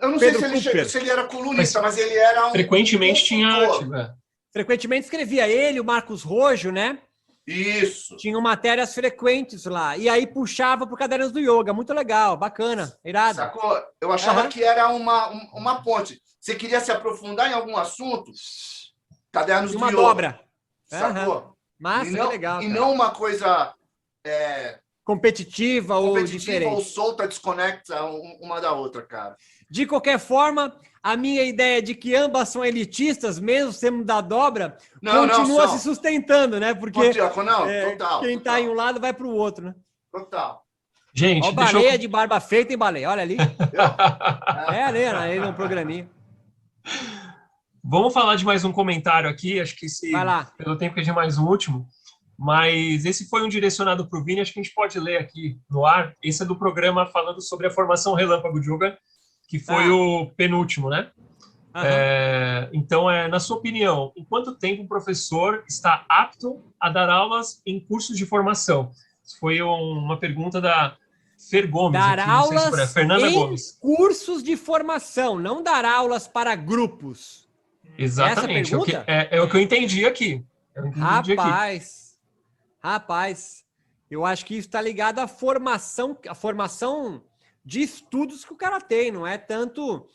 Eu não sei se ele era colunista, mas ele era frequentemente tinha arte, né? Frequentemente escrevia ele, o Marcos Rojo, né? Isso. Tinham matérias frequentes lá. E aí puxava para o Cadernos do Yoga. Muito legal, bacana, irado. Sacou? Eu achava que era uma ponte. Você queria se aprofundar em algum assunto? Cadernos do Yoga. Uma dobra. Sacou? Massa, que legal. E não uma coisa competitiva ou diferente. Ou solta, desconecta uma da outra, cara. De qualquer forma, a minha ideia de que ambas são elitistas, mesmo sendo da dobra, continua se sustentando, né? Porque total, quem está em um lado vai para o outro, né? Total. Gente, ó, baleia de barba feita, hein, baleia? Olha ali. ali no programinha. Vamos falar de mais um comentário aqui, acho que vai lá. Pelo tempo que a gente é mais um último, mas esse foi um direcionado para o Vini, acho que a gente pode ler aqui no ar. Esse é do programa falando sobre a formação Relâmpago de Yoga, que foi o penúltimo, né? Então, na sua opinião, em quanto tempo um professor está apto a dar aulas em cursos de formação? Isso foi uma pergunta da Fer Gomes. Dar aqui, aulas Fernanda em Gomes. Cursos de formação, não dar aulas para grupos. Exatamente, é o que eu entendi aqui. Rapaz, eu acho que isso está ligado à formação de estudos que o cara tem, não é tanto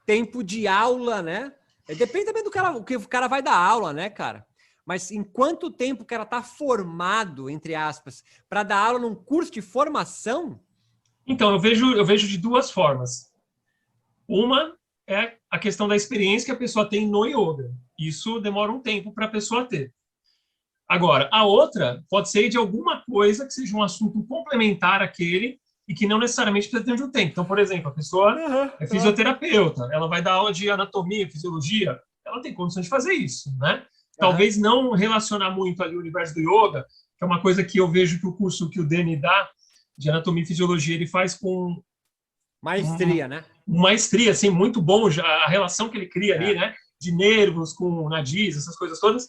tempo de aula, né? Depende também do cara, o que o cara vai dar aula, né, cara? Mas em quanto tempo o cara tá formado, entre aspas, para dar aula num curso de formação? Então, eu vejo de duas formas. Uma é a questão da experiência que a pessoa tem no yoga. Isso demora um tempo para a pessoa ter. Agora, a outra pode ser de alguma coisa que seja um assunto complementar àquele e que não necessariamente precisa ter de um tempo. Então, por exemplo, a pessoa é fisioterapeuta, ela vai dar aula de anatomia, fisiologia, ela tem condições de fazer isso, né? Talvez não relacionar muito ali o universo do yoga, que é uma coisa que eu vejo que o curso que o Dani dá de anatomia e fisiologia, ele faz com maestria, né? Maestria, assim, muito bom já, a relação que ele cria ali, né? De nervos com nadis, essas coisas todas.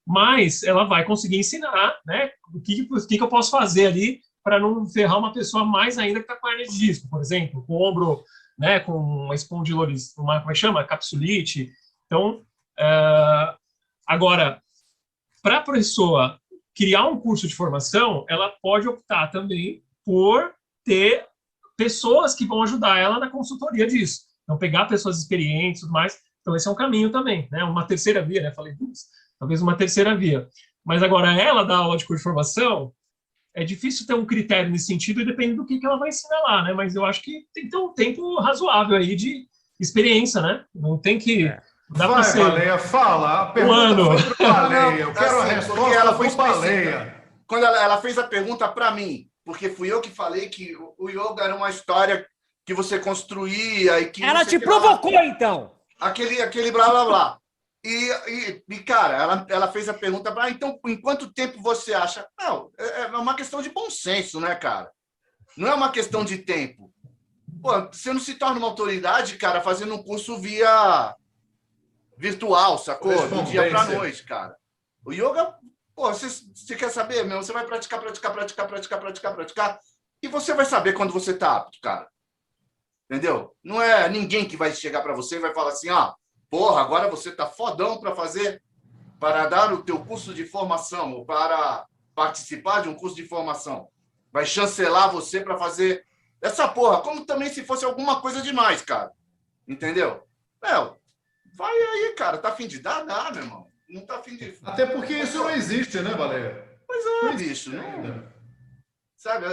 Mas ela vai conseguir ensinar, né? O que eu posso fazer ali para não ferrar uma pessoa mais ainda que está com hernia de disco, por exemplo, com o ombro, né? Com uma espondilolite, como é que chama? Capsulite. Então, agora, para a pessoa criar um curso de formação, ela pode optar também por ter pessoas que vão ajudar ela na consultoria disso. Então, pegar pessoas experientes e tudo mais. Então, esse é um caminho também, né? Uma terceira via, né? Falei, talvez uma terceira via. Mas agora, ela dar aula de curso de formação, é difícil ter um critério nesse sentido e depende do que ela vai ensinar lá, né? Mas eu acho que tem que ter um tempo razoável aí de experiência, né? Não tem que... Dá vai, ser... Baleia, fala. A pergunta foi pro Baleia. Eu quero a resposta ela foi do Baleia. Quando ela fez a pergunta para mim, porque fui eu que falei que o yoga era uma história que você construía e que... Ela te provocou, então! Aquele blá, blá, blá. E cara, ela fez a pergunta, então, em quanto tempo você acha? Não, é uma questão de bom senso, né, cara? Não é uma questão de tempo. Pô, você não se torna uma autoridade, cara, fazendo um curso via virtual, sacou? Do dia para noite, cara. O yoga, pô, você quer saber, meu? Você vai praticar. E você vai saber quando você está apto, cara. Entendeu? Não é ninguém que vai chegar para você e vai falar assim, porra, agora você está fodão para dar o teu curso de formação, ou para participar de um curso de formação. Vai chancelar você para fazer essa porra, como também se fosse alguma coisa demais, cara. Entendeu? Vai aí, cara. Tá afim de dar? Dá, meu irmão. Não tá afim de... Até porque isso não existe, né, Baleia? Pois Não é, existe bicho. Não... ainda. Sabe,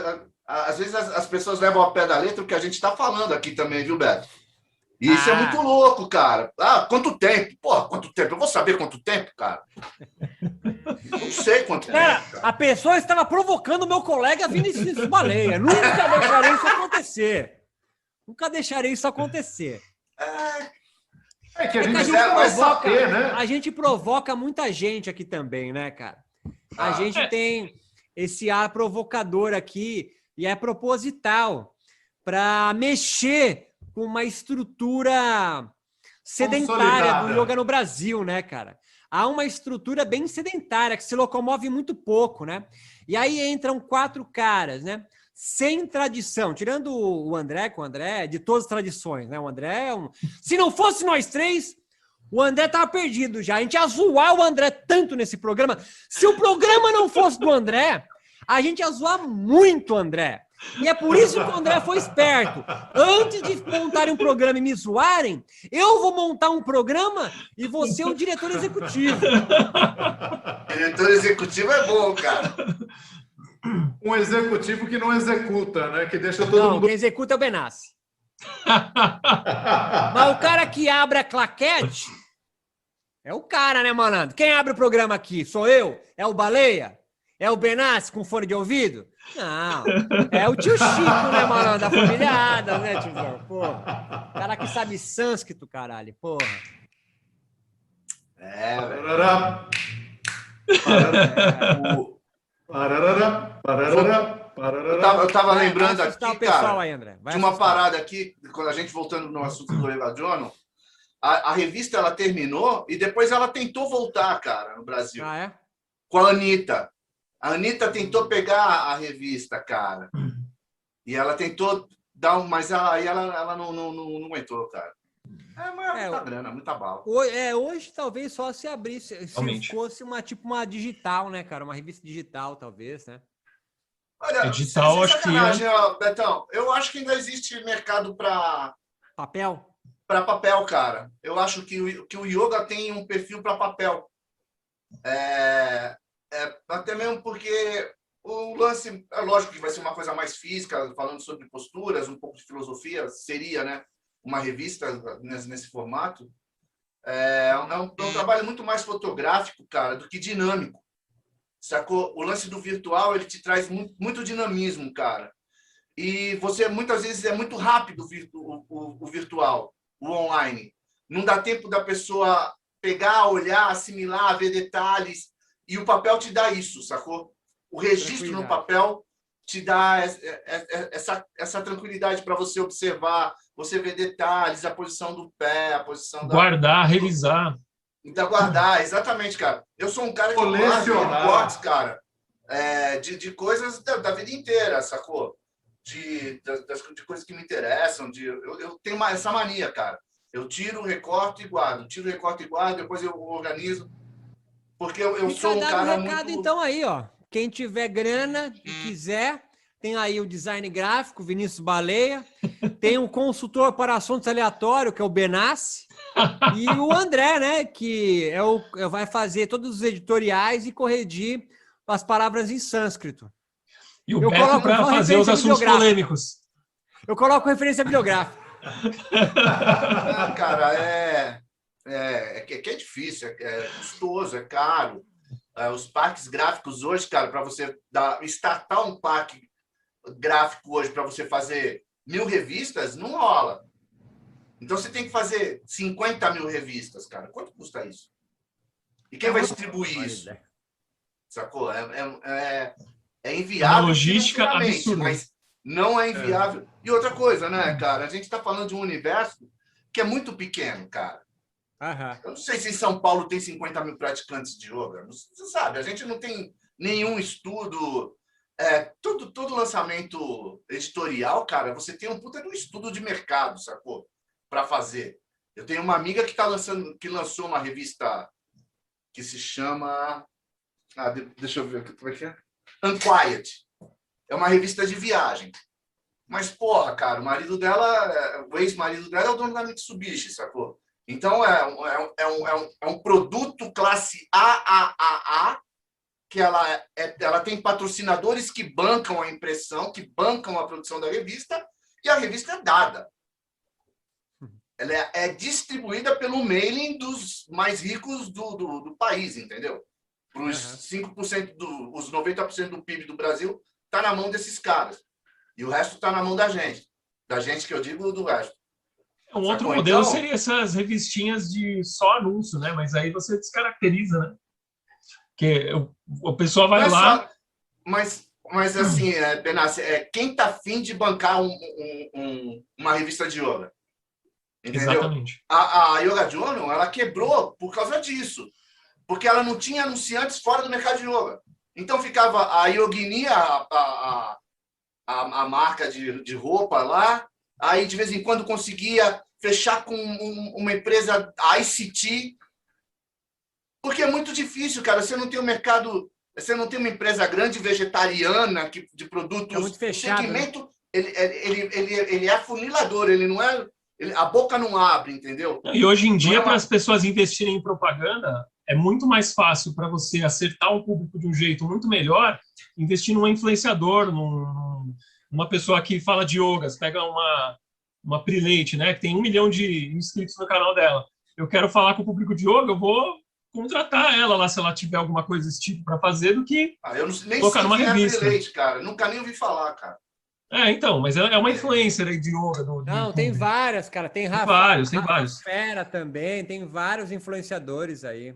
às vezes as pessoas levam ao pé da letra o que a gente está falando aqui também, viu, Beto? E isso é muito louco, cara. Quanto tempo? Porra, quanto tempo? Eu vou saber quanto tempo, cara? Não sei quanto tempo. Cara, a pessoa estava provocando o meu colega Vinícius Baleia. Nunca deixarei isso acontecer. Nunca deixarei isso acontecer. É que a É que gente a gente vai provoca, saber, né? a gente provoca muita gente aqui também, né, cara? A gente tem esse ar provocador aqui e é proposital para mexer com uma estrutura sedentária do Consolidada. yoga no Brasil, né, cara? Há uma estrutura bem sedentária que se locomove muito pouco, né? E aí entram 4 caras, né? Sem tradição, tirando o André, que o André é de todas as tradições, né? O André é um... Se não fosse nós 3, o André tava perdido já. A gente ia zoar o André tanto nesse programa. Se o programa não fosse do André, a gente ia zoar muito o André. E é por isso que o André foi esperto. Antes de montarem um programa e me zoarem, eu vou montar um programa e vou ser o diretor executivo. Diretor executivo é bom, cara. Um executivo que não executa, né? Que deixa todo Não, mundo... quem executa é o Benassi. Mas o cara que abre a claquete é o cara, né, malandro? Quem abre o programa aqui? Sou eu? É o Baleia? É o Benassi com fone de ouvido? Não. É o tio Chico, né, malandro? Da família Adams, né, tiozão? Porra. Cara que sabe sânscrito, caralho. Porra. Velho. Parará. Eu tava lembrando Vai aqui, assustar o pessoal cara, aí, André. Vai de uma assustar. parada aqui, quando a gente voltando no assunto do Evadrono, a revista ela terminou e depois ela tentou voltar, cara, no Brasil, Ah, é? com a Anitta. A Anitta tentou pegar a revista, cara, e ela tentou dar um, mas aí ela não aguentou, cara. Muita grana, muita bala. Hoje talvez só se abrisse, se Realmente. fosse uma digital, né, cara? Uma revista digital, talvez, né? Olha, Digital, sem acho que sacanagem, ó, Betão, eu acho que ainda existe mercado para Papel? papel, cara. Eu acho que o yoga tem um perfil para papel. Até mesmo porque o lance, é lógico que vai ser uma coisa mais física, falando sobre posturas, um pouco de filosofia, seria, né, uma revista nesse formato. É um trabalho muito mais fotográfico, cara, do que dinâmico. Sacou? O lance do virtual, ele te traz muito dinamismo, cara. E você, muitas vezes, é muito rápido o virtual, o online. Não dá tempo da pessoa pegar, olhar, assimilar, ver detalhes. E o papel te dá isso, sacou? O registro no papel te dá essa tranquilidade para você observar, você ver detalhes, a posição do pé, a posição guardar, revisar. Então, guardar, exatamente, cara. Eu sou um cara que Colecionar. cortes, cara, de coisas da vida inteira, sacou? De coisas que me interessam. Eu tenho essa mania, cara. Eu tiro, recorto e guardo. Tiro, recorto e guardo, depois eu organizo. Porque eu sou um cara recado, muito... então, aí, ó. Quem tiver grana e quiser, tem aí o design gráfico, Vinícius Baleia. Tem um consultor para assuntos aleatórios, que é o Benassi. E o André, né? Que vai fazer todos os editoriais e corrigir as palavras em sânscrito. E o Beto para fazer os assuntos polêmicos. Eu coloco referência bibliográfica. Cara, que é difícil, é custoso, é caro. Os parques gráficos hoje, cara, para você startar um parque gráfico hoje para você fazer 1000 revistas, não rola. Então você tem que fazer 50 mil revistas, cara. Quanto custa isso? E quem vai distribuir isso? Sacou? É inviável. Uma logística absurda. Mas não é inviável. E outra coisa, né, cara? A gente está falando de um universo que é muito pequeno, cara. Eu não sei se em São Paulo tem 50 mil praticantes de yoga. Você sabe, a gente não tem nenhum estudo todo lançamento editorial, cara, você tem um puta de um estudo de mercado, sacou? Para fazer. Eu tenho uma amiga que lançou uma revista que se chama... deixa eu ver, como é que é? Unquiet. É uma revista de viagem. Mas, porra, cara, o ex-marido dela é o dono da Mitsubishi, sacou? Então, é um produto classe AAA, que ela tem patrocinadores que bancam a impressão, que bancam a produção da revista, e a revista é dada. Ela é distribuída pelo mailing dos mais ricos do país, entendeu? Para os 5%, os 90% do PIB do Brasil, está na mão desses caras. E o resto está na mão da gente. Da gente que eu digo, do resto. Um outro modelo seria essas revistinhas de só anúncio, né? Mas aí você descaracteriza, né? Porque o pessoal vai lá... Mas assim, Benassi, quem está afim de bancar uma revista de yoga? Entendeu? Exatamente. A Yoga Journal, ela quebrou por causa disso. Porque ela não tinha anunciantes fora do mercado de yoga. Então ficava a Yogini, a marca de roupa lá, aí de vez em quando conseguia fechar com uma empresa ICT, porque é muito difícil, cara. Você não tem um mercado, você não tem uma empresa grande vegetariana de produtos. É muito fechado, o segmento, né? ele é afunilador, ele não é. A boca não abre, entendeu? E hoje em dia, para as pessoas investirem em propaganda, é muito mais fácil para você acertar o público de um jeito muito melhor, investir num influenciador, numa pessoa que fala de yogas, pega uma Prileite, né, que tem 1 milhão de inscritos no canal dela. Eu quero falar com o público de yoga, eu vou contratar ela lá, se ela tiver alguma coisa desse tipo para fazer, do que eu nem colocar numa revista. Prileite, cara. Nunca nem ouvi falar, cara. Então, mas é uma influencer aí de yoga. Não, tem várias, cara. Tem vários. Fera também, tem vários influenciadores aí.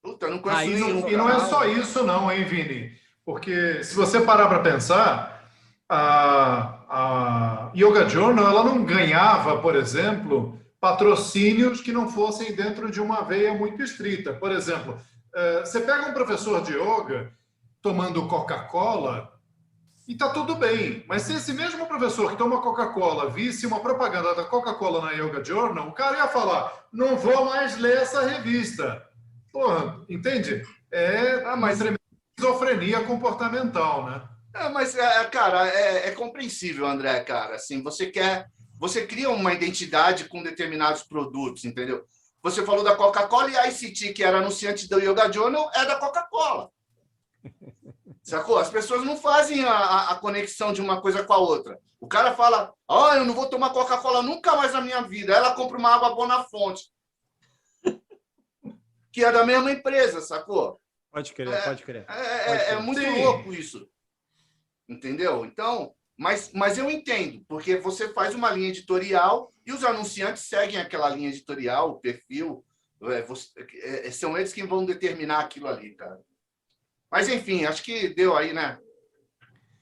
Puta, eu não conheço nenhum. E não é só isso não, hein, Vini? Porque se você parar para pensar, a Yoga Journal, ela não ganhava, por exemplo, patrocínios que não fossem dentro de uma veia muito estrita. Por exemplo, você pega um professor de yoga tomando Coca-Cola e tá tudo bem. Mas se esse mesmo professor que toma Coca-Cola visse uma propaganda da Coca-Cola na Yoga Journal, o cara ia falar, não vou mais ler essa revista. Porra, entende? Uma tremenda esquizofrenia comportamental, né? Mas, cara, é compreensível, André, cara. Assim, você cria uma identidade com determinados produtos, entendeu? Você falou da Coca-Cola e a ICT, que era anunciante do Yoga Journal, é da Coca-Cola. Sacou? As pessoas não fazem a conexão de uma coisa com a outra. O cara fala, eu não vou tomar Coca-Cola nunca mais na minha vida. Ela compra uma água Bonafonte, que é da mesma empresa, sacou? Pode crer, pode crer. É muito louco isso. Entendeu? Então, mas eu entendo, porque você faz uma linha editorial e os anunciantes seguem aquela linha editorial, o perfil. São eles que vão determinar aquilo ali, cara. Mas, enfim, acho que deu aí, né?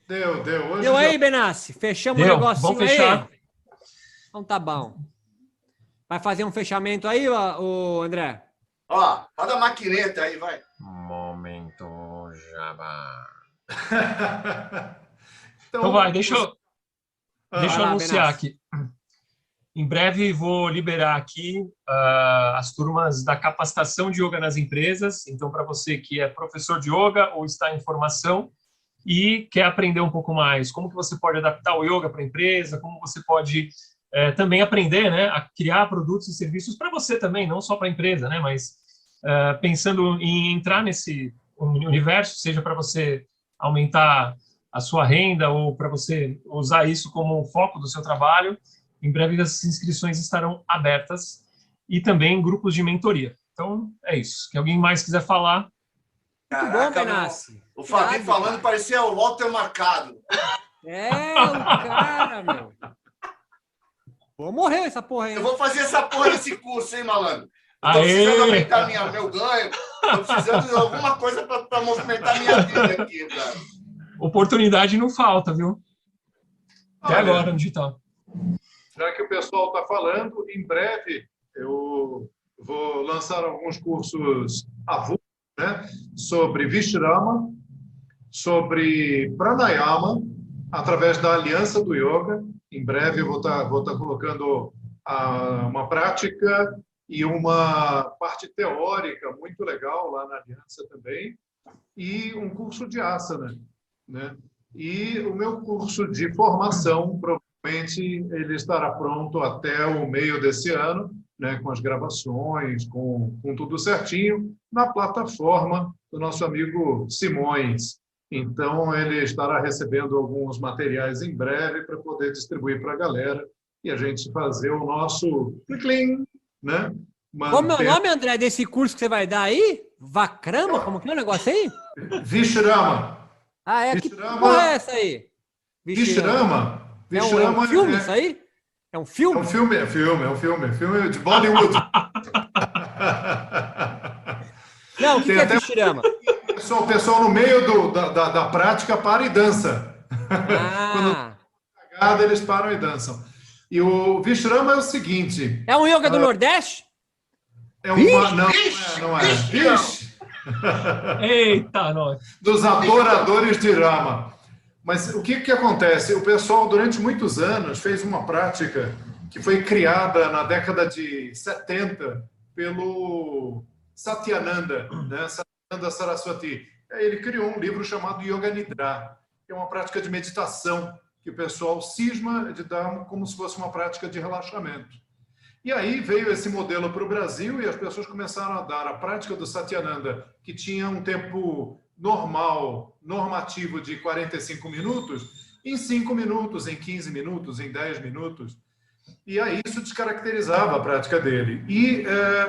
Deu. Hoje deu aí, Benassi? Fechamos o negocinho. Vamos fechar. Aí? Então tá bom. Vai fazer um fechamento aí, o André? Roda a maquineta aí, vai. Momento Jabá. Então vai, deixa eu anunciar Benassi. aqui. Em breve vou liberar aqui as turmas da capacitação de yoga nas empresas. Então, para você que é professor de yoga ou está em formação e quer aprender um pouco mais, como que você pode adaptar o yoga para a empresa, como você pode também aprender, né, a criar produtos e serviços para você também, não só para a empresa, né, mas pensando em entrar nesse universo, seja para você aumentar a sua renda ou para você usar isso como foco do seu trabalho. Em breve as inscrições estarão abertas e também grupos de mentoria. Então, é isso. Se alguém mais quiser falar... Muito bom, Benassi. O Fabinho falando parecia o Walter Mercado. O cara, meu. Vou morrer essa porra aí. Eu vou fazer essa porra desse curso, hein, malandro? Eu tô precisando aumentar meu ganho. Tô precisando de alguma coisa para movimentar minha vida aqui, cara. Oportunidade não falta, viu? Até agora no digital. Já que o pessoal está falando, em breve eu vou lançar alguns cursos avulsos, né, sobre Vishrama, sobre pranayama através da Aliança do Yoga. Em breve eu vou estar colocando uma prática e uma parte teórica muito legal lá na Aliança também, e um curso de asana, né? E o meu curso de formação, provavelmente ele estará pronto até o meio desse ano, né, com as gravações, com tudo certinho, na plataforma do nosso amigo Simões. Então, ele estará recebendo alguns materiais em breve para poder distribuir para a galera e a gente fazer o nosso clean, né? Como é o nome, André, desse curso que você vai dar aí? Vakrama? Como que é o negócio aí? Vishrama. Ah, é? Vishrama. Que porra é essa aí? Vishrama. É um filme isso aí? É um filme? É um filme de Bollywood. Não, o que é Vishrama? O pessoal no meio da prática para e dança. Ah. Quando eles param e dançam. E o Vishrama é o seguinte... É um yoga do Nordeste? É uma... Não é. Vixe! Eita, nós. Dos adoradores de Rama. Mas o que acontece? O pessoal, durante muitos anos, fez uma prática que foi criada na década de 70 pelo Satyananda, né? Satyananda Saraswati. Ele criou um livro chamado Yoga Nidra, que é uma prática de meditação que o pessoal cisma de dar como se fosse uma prática de relaxamento. E aí veio esse modelo para o Brasil e as pessoas começaram a dar a prática do Satyananda, que tinha um tempo normativo de 45 minutos, em 5 minutos, em 15 minutos, em 10 minutos. E aí isso descaracterizava a prática dele. E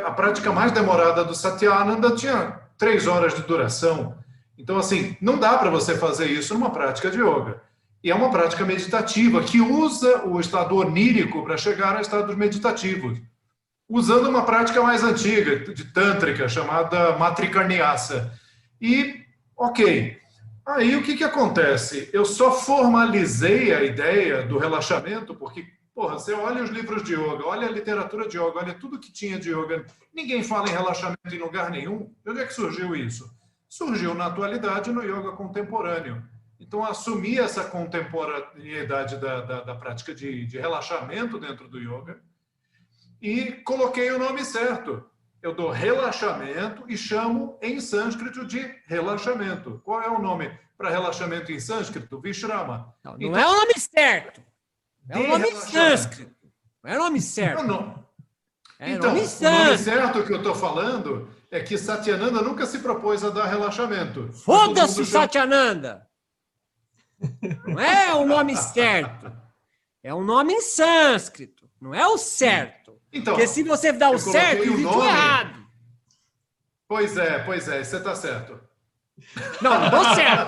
a prática mais demorada do Satyananda tinha 3 horas de duração. Então, assim, não dá para você fazer isso numa prática de yoga. E é uma prática meditativa que usa o estado onírico para chegar a estados meditativos, usando uma prática mais antiga, de tântrica, chamada Matrikarnyasa. E, ok, aí o que acontece? Eu só formalizei a ideia do relaxamento, porque, porra, você olha os livros de yoga, olha a literatura de yoga, olha tudo que tinha de yoga, ninguém fala em relaxamento em lugar nenhum. De onde é que surgiu isso? Surgiu na atualidade no yoga contemporâneo. Então, assumi essa contemporaneidade da prática de relaxamento dentro do yoga e coloquei o nome certo. Eu dou relaxamento e chamo em sânscrito de relaxamento. Qual é o nome para relaxamento em sânscrito? Vishrama. Não, então, é o nome certo. É o nome sânscrito. Não é o nome certo. Não. É então, nome o nome certo que eu estou falando é que Satyananda nunca se propôs a dar relaxamento. Foda-se, Satyananda! Não é o nome certo. É um nome em sânscrito. Não é o certo. Então, porque se você dá o certo, existe o errado. Pois é, você está certo. Não dou certo.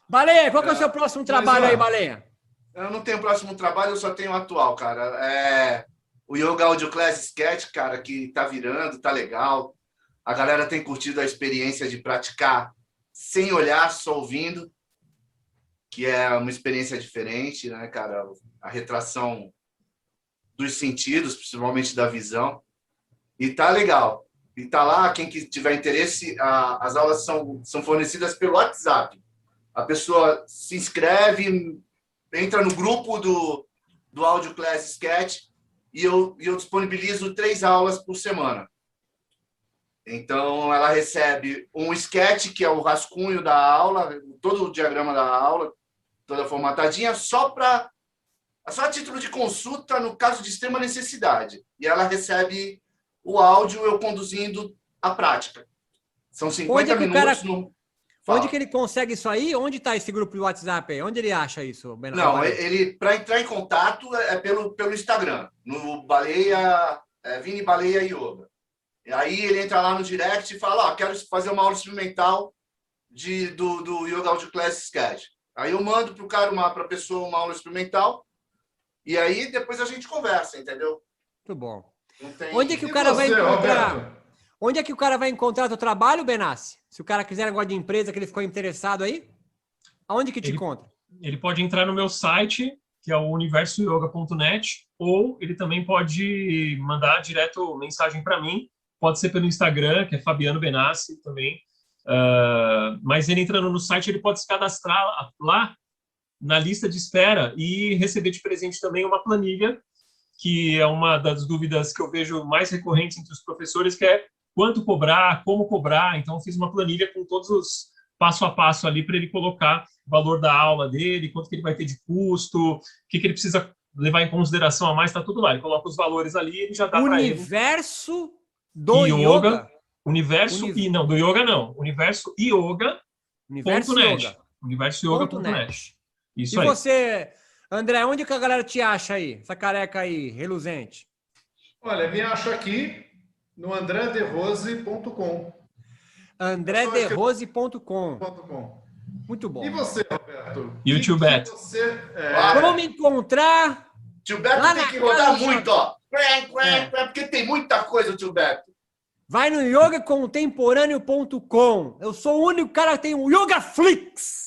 Baleia, qual que é o seu próximo trabalho aí, Baleia? Eu não tenho próximo trabalho, eu só tenho o atual, cara. O Yoga Audio Class Sketch, cara, que tá virando, tá legal. A galera tem curtido a experiência de praticar sem olhar, só ouvindo, que é uma experiência diferente, né, cara? A retração dos sentidos, principalmente da visão. E tá legal. E tá lá, quem tiver interesse, as aulas são fornecidas pelo WhatsApp. A pessoa se inscreve, entra no grupo do Audio Class Sketch e eu disponibilizo 3 aulas por semana. Então, ela recebe um sketch, que é o rascunho da aula, todo o diagrama da aula, toda formatadinha, só a título de consulta, no caso de extrema necessidade. E ela recebe o áudio, eu conduzindo a prática. São 50 minutos no... Onde que ele consegue isso aí? Onde está esse grupo de WhatsApp aí? Onde ele acha isso? Não, para entrar em contato é pelo Instagram, no Vini Baleia Yoga. E aí ele entra lá no direct e fala, quero fazer uma aula experimental do Yoga Audio Class Sketch. Aí eu mando para a pessoa uma aula experimental e aí depois a gente conversa, entendeu? Muito bom. Tem... Onde é que o cara vai encontrar? Onde é que o cara vai encontrar teu trabalho, Benassi? Se o cara quiser negócio de empresa que ele ficou interessado aí, aonde que te encontra? Ele pode entrar no meu site, que é o universoyoga.net, ou ele também pode mandar direto mensagem para mim. Pode ser pelo Instagram, que é Fabiano Benassi também. Mas ele entrando no site, ele pode se cadastrar lá na lista de espera e receber de presente também uma planilha, que é uma das dúvidas que eu vejo mais recorrentes entre os professores, que é quanto cobrar, como cobrar. Então, eu fiz uma planilha com todos os passo a passo ali para ele colocar o valor da aula dele, quanto que ele vai ter de custo, o que ele precisa levar em consideração a mais, está tudo lá. Ele coloca os valores ali, ele já dá para ele. Universo do yoga? Não, do yoga não. Universo yoga. Universo yoga. Universoyoga.net. Isso e aí. E você, André, onde que a galera te acha aí? Essa careca aí, reluzente. Olha, me acha aqui no andrederose.com. andrederose.com. Muito bom. E você, Roberto? YouTube. Vamos me encontrar. Tio Beto tem que rodar muito, ó. Porque tem muita coisa, tio Beto. Vai no yogacontemporâneo.com. Eu sou o único cara que tem um YogaFlix.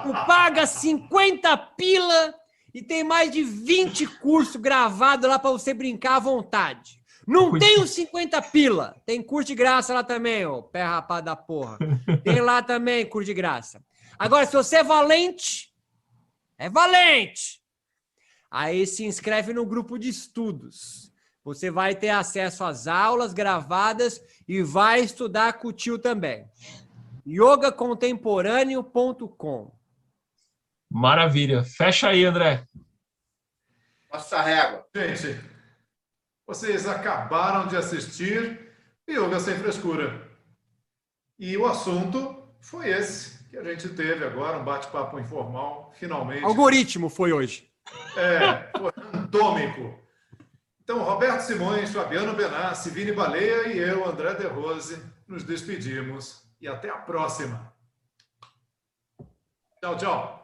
Tu paga 50 pila e tem mais de 20 cursos gravados lá para você brincar à vontade. Não tem os 50 pila. Tem curso de graça lá também, ó. Pé rapado da porra. Tem lá também curso de graça. Agora, se você é valente, aí se inscreve no grupo de estudos. Você vai ter acesso às aulas gravadas e vai estudar com o tio também. yogacontemporâneo.com. Maravilha. Fecha aí, André. Passa a régua. Gente, vocês acabaram de assistir Yoga Sem Frescura. E o assunto foi esse que a gente teve agora, um bate-papo informal, finalmente. Algoritmo foi hoje. Foi randômico. Então, Roberto Simões, Fabiano Benassi, Vini Baleia e eu, André De Rose, nos despedimos e até a próxima. Tchau, tchau.